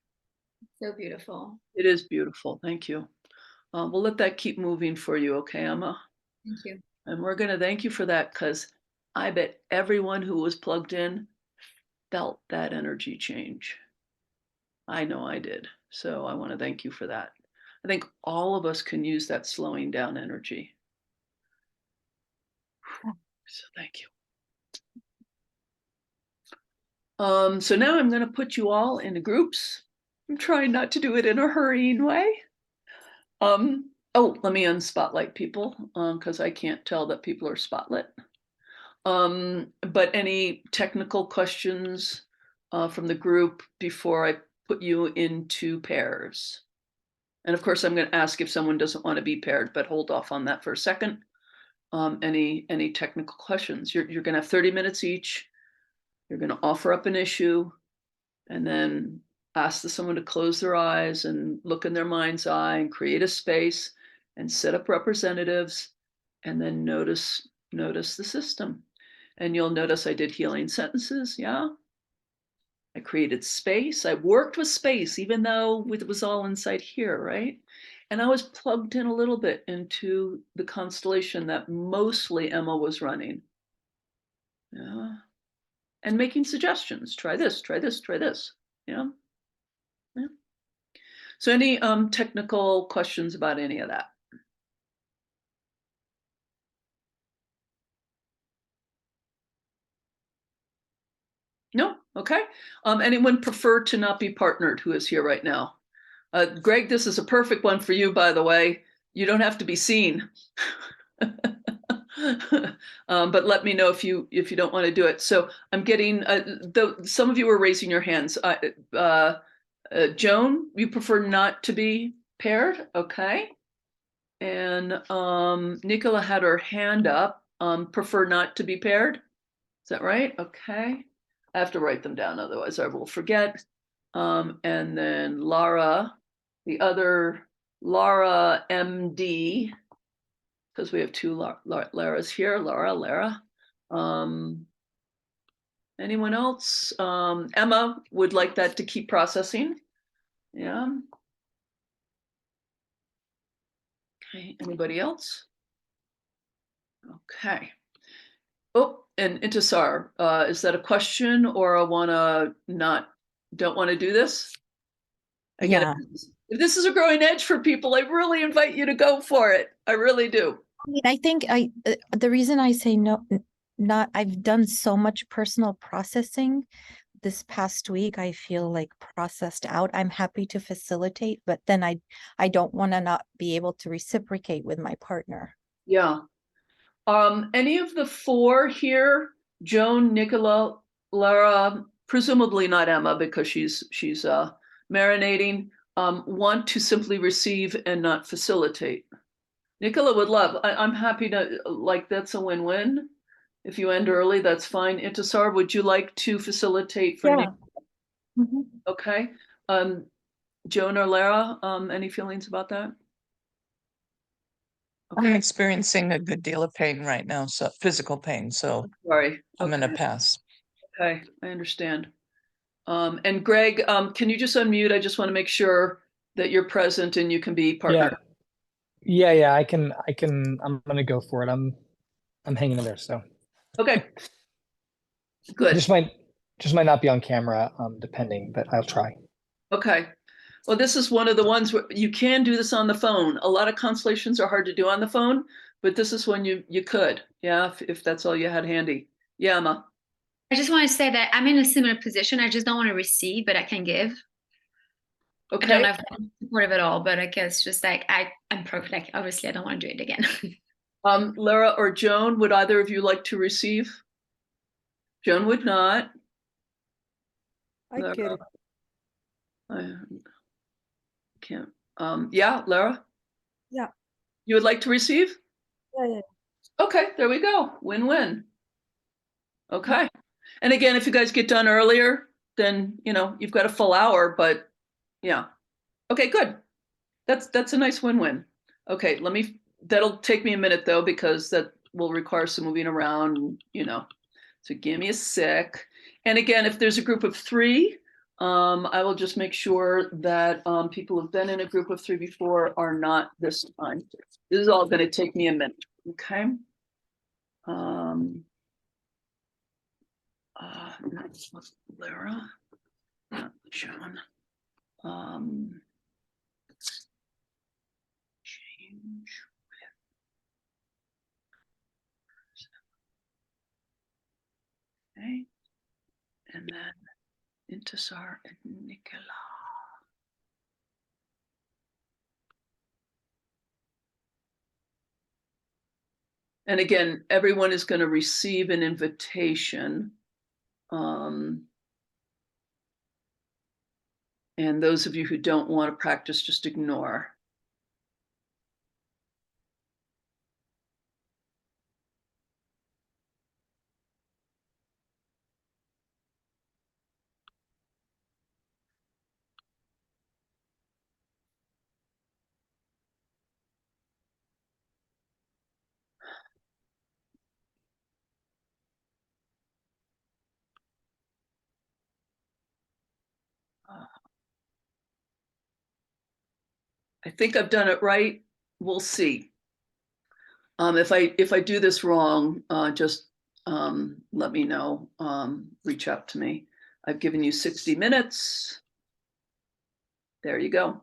So beautiful. It is beautiful. Thank you. We'll let that keep moving for you, okay, Emma? Thank you. And we're going to thank you for that, because I bet everyone who was plugged in felt that energy change. I know I did. So I want to thank you for that. I think all of us can use that slowing down energy. So thank you. So now I'm going to put you all into groups. I'm trying not to do it in a hurrying way. Oh, let me unspotlight people, because I can't tell that people are spotlit. But any technical questions from the group before I put you into pairs? And of course, I'm going to ask if someone doesn't want to be paired, but hold off on that for a second. Any technical questions? You're going to have 30 minutes each. You're going to offer up an issue, and then ask someone to close their eyes and look in their mind's eye and create a space and set up representatives and then notice the system. And you'll notice I did healing sentences, yeah? I created space. I worked with space, even though it was all inside here, right? And I was plugged in a little bit into the constellation that mostly Emma was running. Yeah. And making suggestions. Try this, try this, try this. Yeah. Yeah. So any technical questions about any of that? No? Okay. Anyone prefer to not be partnered who is here right now? Greg, this is a perfect one for you, by the way. You don't have to be seen. But let me know if you don't want to do it. So I'm getting, some of you are raising your hands. Joan, you prefer not to be paired? Okay. And Nicola had her hand up, prefer not to be paired. Is that right? Okay. I have to write them down, otherwise I will forget. And then Lara, the other Lara MD, because we have two Laras here, Lara. Anyone else? Emma would like that to keep processing. Yeah. Okay, anybody else? Okay. Oh, and Intisar, is that a question or I don't want to do this? Again, Yeah. if this is a growing edge for people, I really invite you to go for it. I really do. I think the reason I say no, not, I've done so much personal processing this past week. I feel like processed out. I'm happy to facilitate, but then I don't want to not be able to reciprocate with my partner. Yeah. Any of the four here, Joan, Nicola, Lara, presumably not Emma because she's marinating, want to simply receive and not facilitate. Nicola would love. I'm happy to, like, that's a win-win. If you end early, that's fine. Intisar, would you like to facilitate for Nicola? Mhm. Okay. Joan or Lara, any feelings about that? I'm experiencing a good deal of pain right now, so physical pain, so Sorry. I'm gonna Okay. pass. Okay, I understand. And Greg, can you just unmute? I just want to make sure that you're present and you can be partnered. Yeah, I can, I'm gonna go for it. I'm hanging in there, so. Okay. Good. Just might not be on camera, depending, but I'll try. Okay. Well, this is one of the ones where you can do this on the phone. A lot of constellations are hard to do on the phone, but this is when you could. Yeah, if that's all you had handy. Yeah, Emma. I just want to say that I'm in a similar position. I just don't want to receive, but I can give. Okay. I don't know if I'm supportive at all, but I guess just like I'm perfect. Like obviously I don't want to do it again. Lara or Joan, would either of you like to receive? Joan would not. I could. I can't. Yeah, Lara? Yeah. You would like to receive? Yeah. Okay, there we go. Win-win. Okay. And again, if you guys get done earlier, then you've got a full hour, but yeah. Okay, good. That's a nice win-win. Okay, that'll take me a minute though, because that will require some moving around, So give me a sec. And again, if there's a group of three, I will just make sure that people who've been in a group of three before are not this time. This is all going to take me a minute. Okay. That's Lara, not Joan. Change. Okay. And then Intisar and Nicola. And again, everyone is going to receive an invitation. And those of you who don't want to practice, just ignore. I think I've done it right. We'll see. If I do this wrong, just let me know. Reach out to me. I've given you 60 minutes. There you go.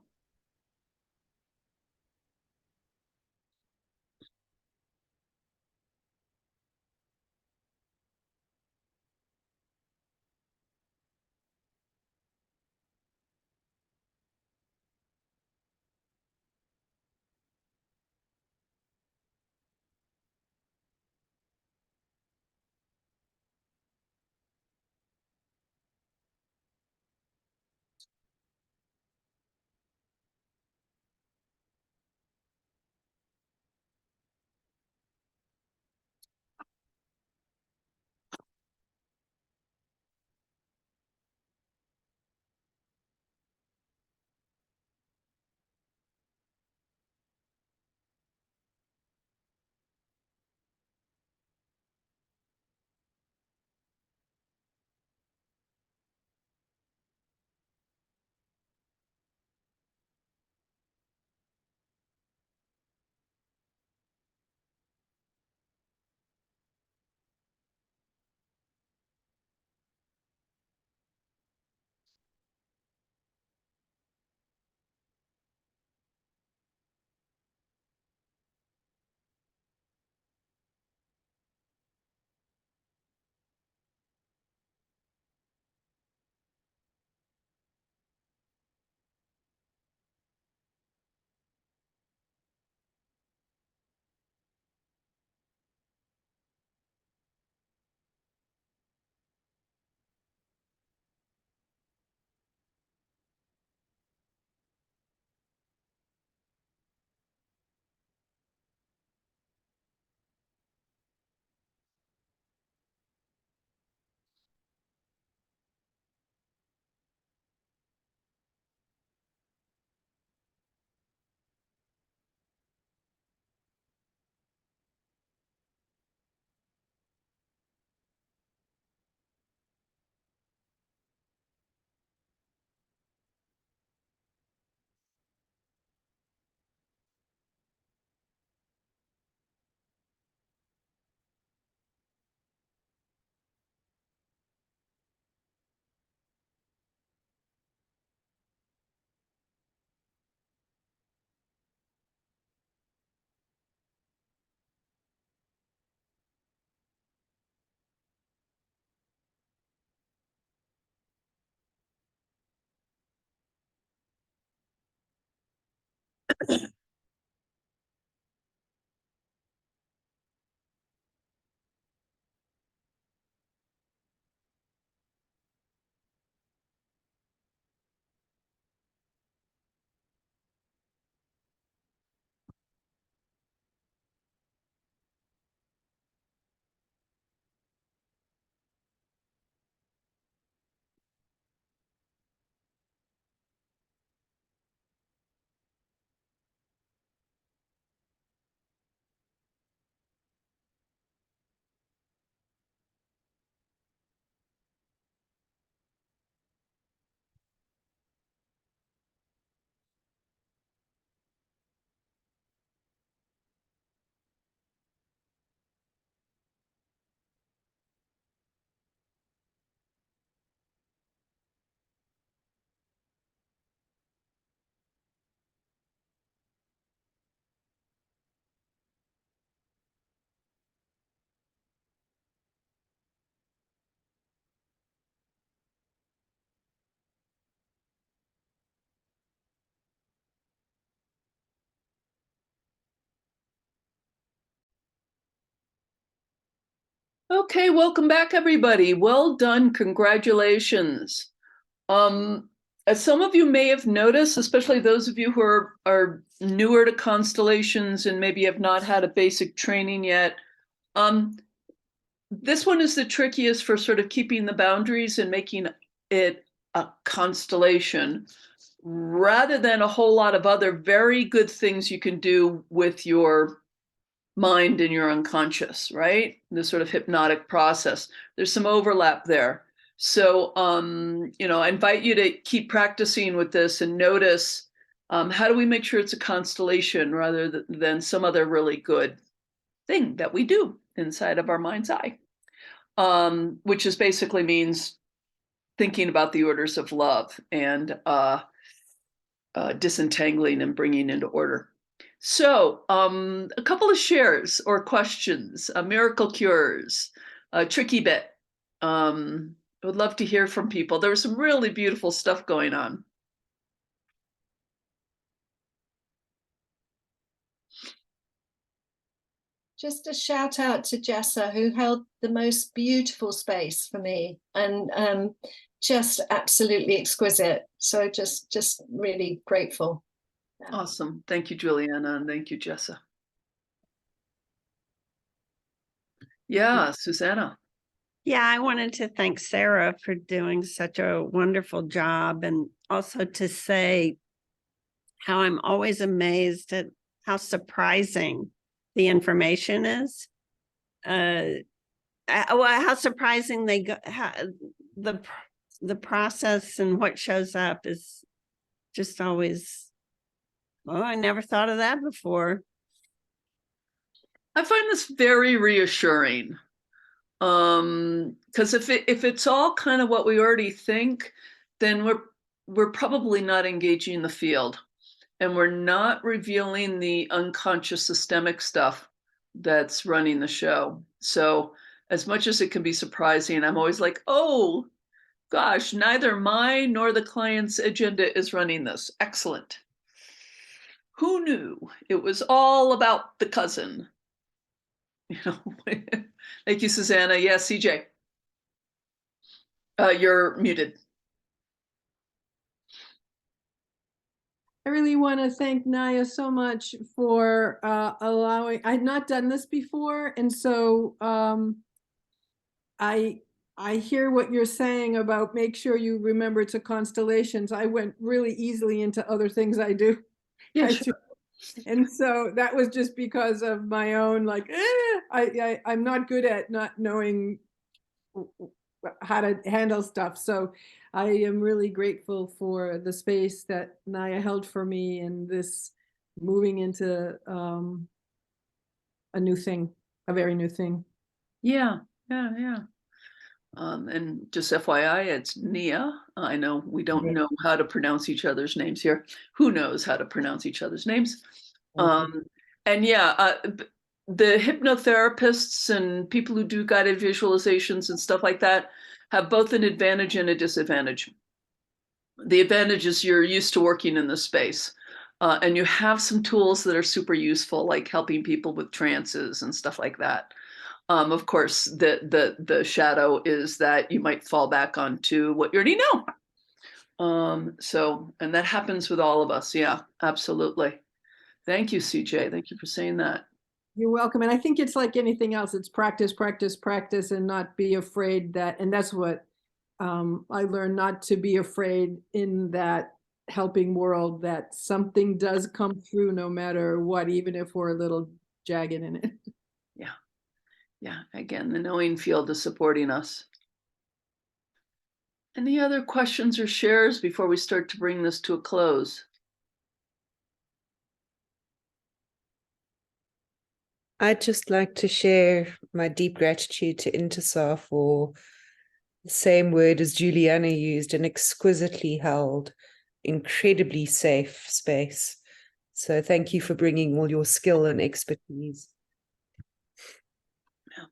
Okay, welcome back, everybody. Well done. Congratulations. As some of you may have noticed, especially those of you who are newer to constellations and maybe have not had a basic training yet, this one is the trickiest for sort of keeping the boundaries and making it a constellation rather than a whole lot of other very good things you can do with your mind and your unconscious, right? This sort of hypnotic process. There's some overlap there. So, I invite you to keep practicing with this and notice How do we make sure it's a constellation rather than some other really good thing that we do inside of our mind's eye? Which is basically means thinking about the orders of love and disentangling and bringing into order. So a couple of shares or questions, miracle cures, a tricky bit. I would love to hear from people. There was some really beautiful stuff going on. Just a shout out to Jessa, who held the most beautiful space for me, and just absolutely exquisite. So just really grateful. Awesome. Thank you, Juliana, and thank you, Jessa. Yeah, Susanna. Yeah, I wanted to thank Sarah for doing such a wonderful job, and also to say how I'm always amazed at how surprising the information is. Well, how surprising they go, the process and what shows up is just always, oh, I never thought of that before. I find this very reassuring. Because if it's all kind of what we already think, then we're probably not engaging the field, and we're not revealing the unconscious systemic stuff that's running the show. So as much as it can be surprising, I'm always like, oh gosh, neither mine nor the client's agenda is running this. Excellent. Who knew it was all about the cousin? You know, thank you, Susanna. Yeah, CJ. You're muted. I really want to thank Naya so much for allowing. I've not done this before, and so I hear what you're saying about make sure you remember it's a constellations. I went really easily into other things I do. Yeah, sure. And so that was just because of my own, like, I'm not good at not knowing how to handle stuff. So I am really grateful for the space that Naya held for me and this moving into a new thing, a very new thing. Yeah. And just FYI, it's Nia. I know we don't know how to pronounce each other's names here. Who knows how to pronounce each other's names? And yeah, the hypnotherapists and people who do guided visualizations and stuff like that have both an advantage and a disadvantage. The advantage is you're used to working in this space, and you have some tools that are super useful, like helping people with trances and stuff like that. Of course, the shadow is that you might fall back onto what you already know. So, and that happens with all of us. Yeah, absolutely. Thank you, CJ. Thank you for saying that. You're welcome. And I think it's like anything else. It's practice, practice, practice, and not be afraid that, and that's what I learned, not to be afraid in that helping world, that something does come through no matter what, even if we're a little jagged in it. Yeah. Yeah. Again, the knowing field is supporting us. Any other questions or shares before we start to bring this to a close? I'd just like to share my deep gratitude to Intisar for the same word as Juliana used, an exquisitely held, incredibly safe space. So thank you for bringing all your skill and expertise. Yeah.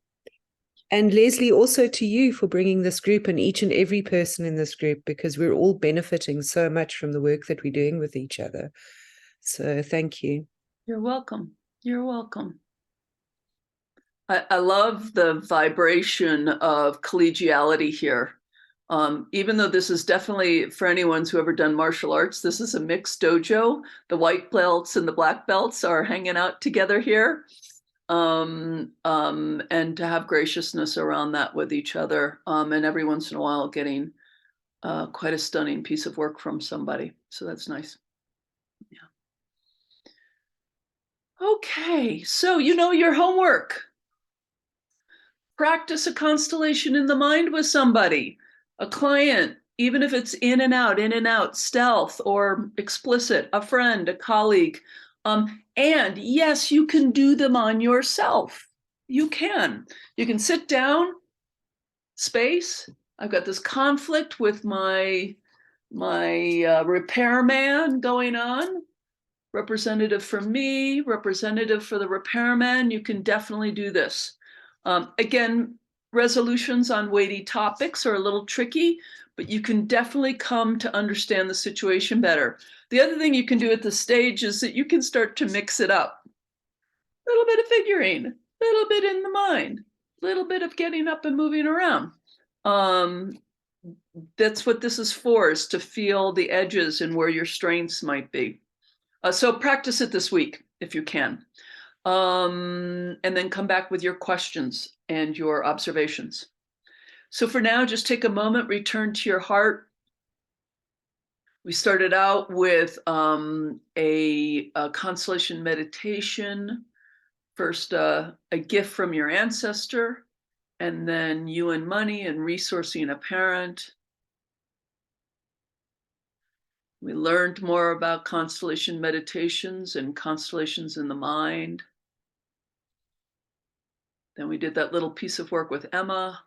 And Leslie, also to you for bringing this group and each and every person in this group, because we're all benefiting so much from the work that we're doing with each other. So thank you. You're welcome. You're welcome. I love the vibration of collegiality here. Even though this is definitely, for anyone who's ever done martial arts, this is a mixed dojo. The white belts and the black belts are hanging out together here. And to have graciousness around that with each other, and every once in a while getting quite a stunning piece of work from somebody. So that's nice. Yeah. Okay, so you know your homework. Practice a constellation in the mind with somebody, a client, even if it's in and out, stealth or explicit, a friend, a colleague. And yes, you can do them on yourself. You can sit down, space. I've got this conflict with my repairman going on. Representative for me, representative for the repairman. You can definitely do this. Again, resolutions on weighty topics are a little tricky, but you can definitely come to understand the situation better. The other thing you can do at this stage is that you can start to mix it up. A little bit of figuring, a little bit in the mind, a little bit of getting up and moving around. That's what this is for, is to feel the edges and where your strengths might be. So practice it this week if you can. And then come back with your questions and your observations. So for now, just take a moment, return to your heart. We started out with a constellation meditation. First, a gift from your ancestor, and then you and money and resourcing a parent. We learned more about constellation meditations and constellations in the mind. Then we did that little piece of work with Emma.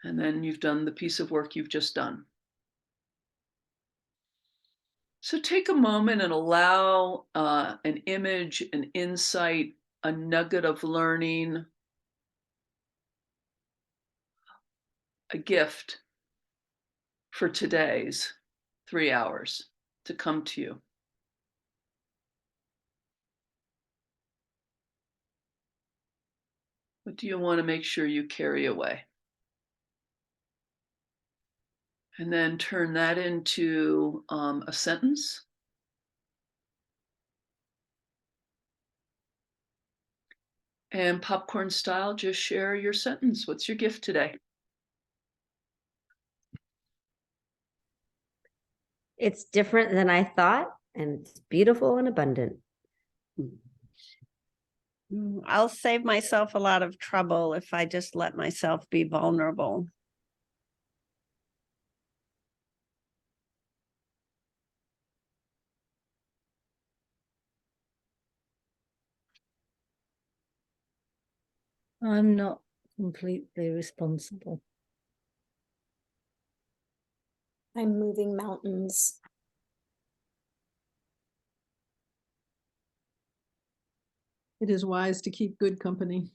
And then you've done the piece of work you've just done. So take a moment and allow an image, an insight, a nugget of learning, a gift for today's 3 hours to come to you. What do you want to make sure you carry away? And then turn that into a sentence. And popcorn style, just share your sentence. What's your gift today? It's different than I thought, and it's beautiful and abundant. I'll save myself a lot of trouble if I just let myself be vulnerable. I'm not completely responsible. I'm moving mountains. It is wise to keep good company.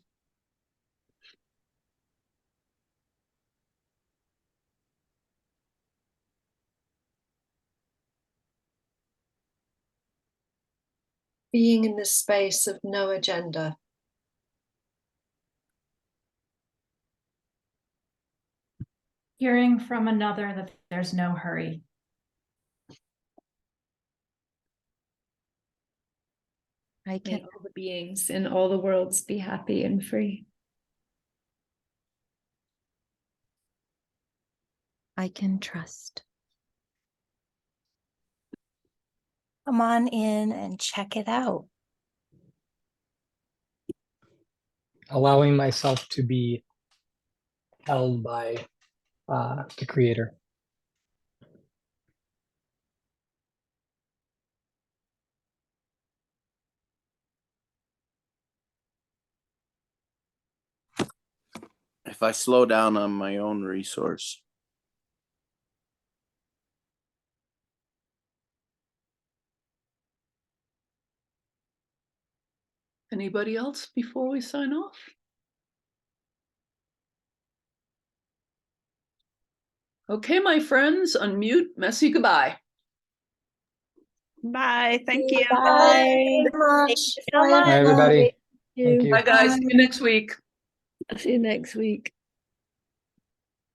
Being in this space of no agenda. Hearing from another that there's no hurry. I can May all the beings in all the worlds be happy and free. I can trust. Come on in and check it out. Allowing myself to be held by the creator. If I slow down on my own resource. Anybody else before we sign off? Okay, my friends, unmute, messy goodbye. Bye. Thank you. Bye. Thank you so much. So much. Bye, everybody. Thank you. Thank you. Bye, guys. See you next week. See you next week.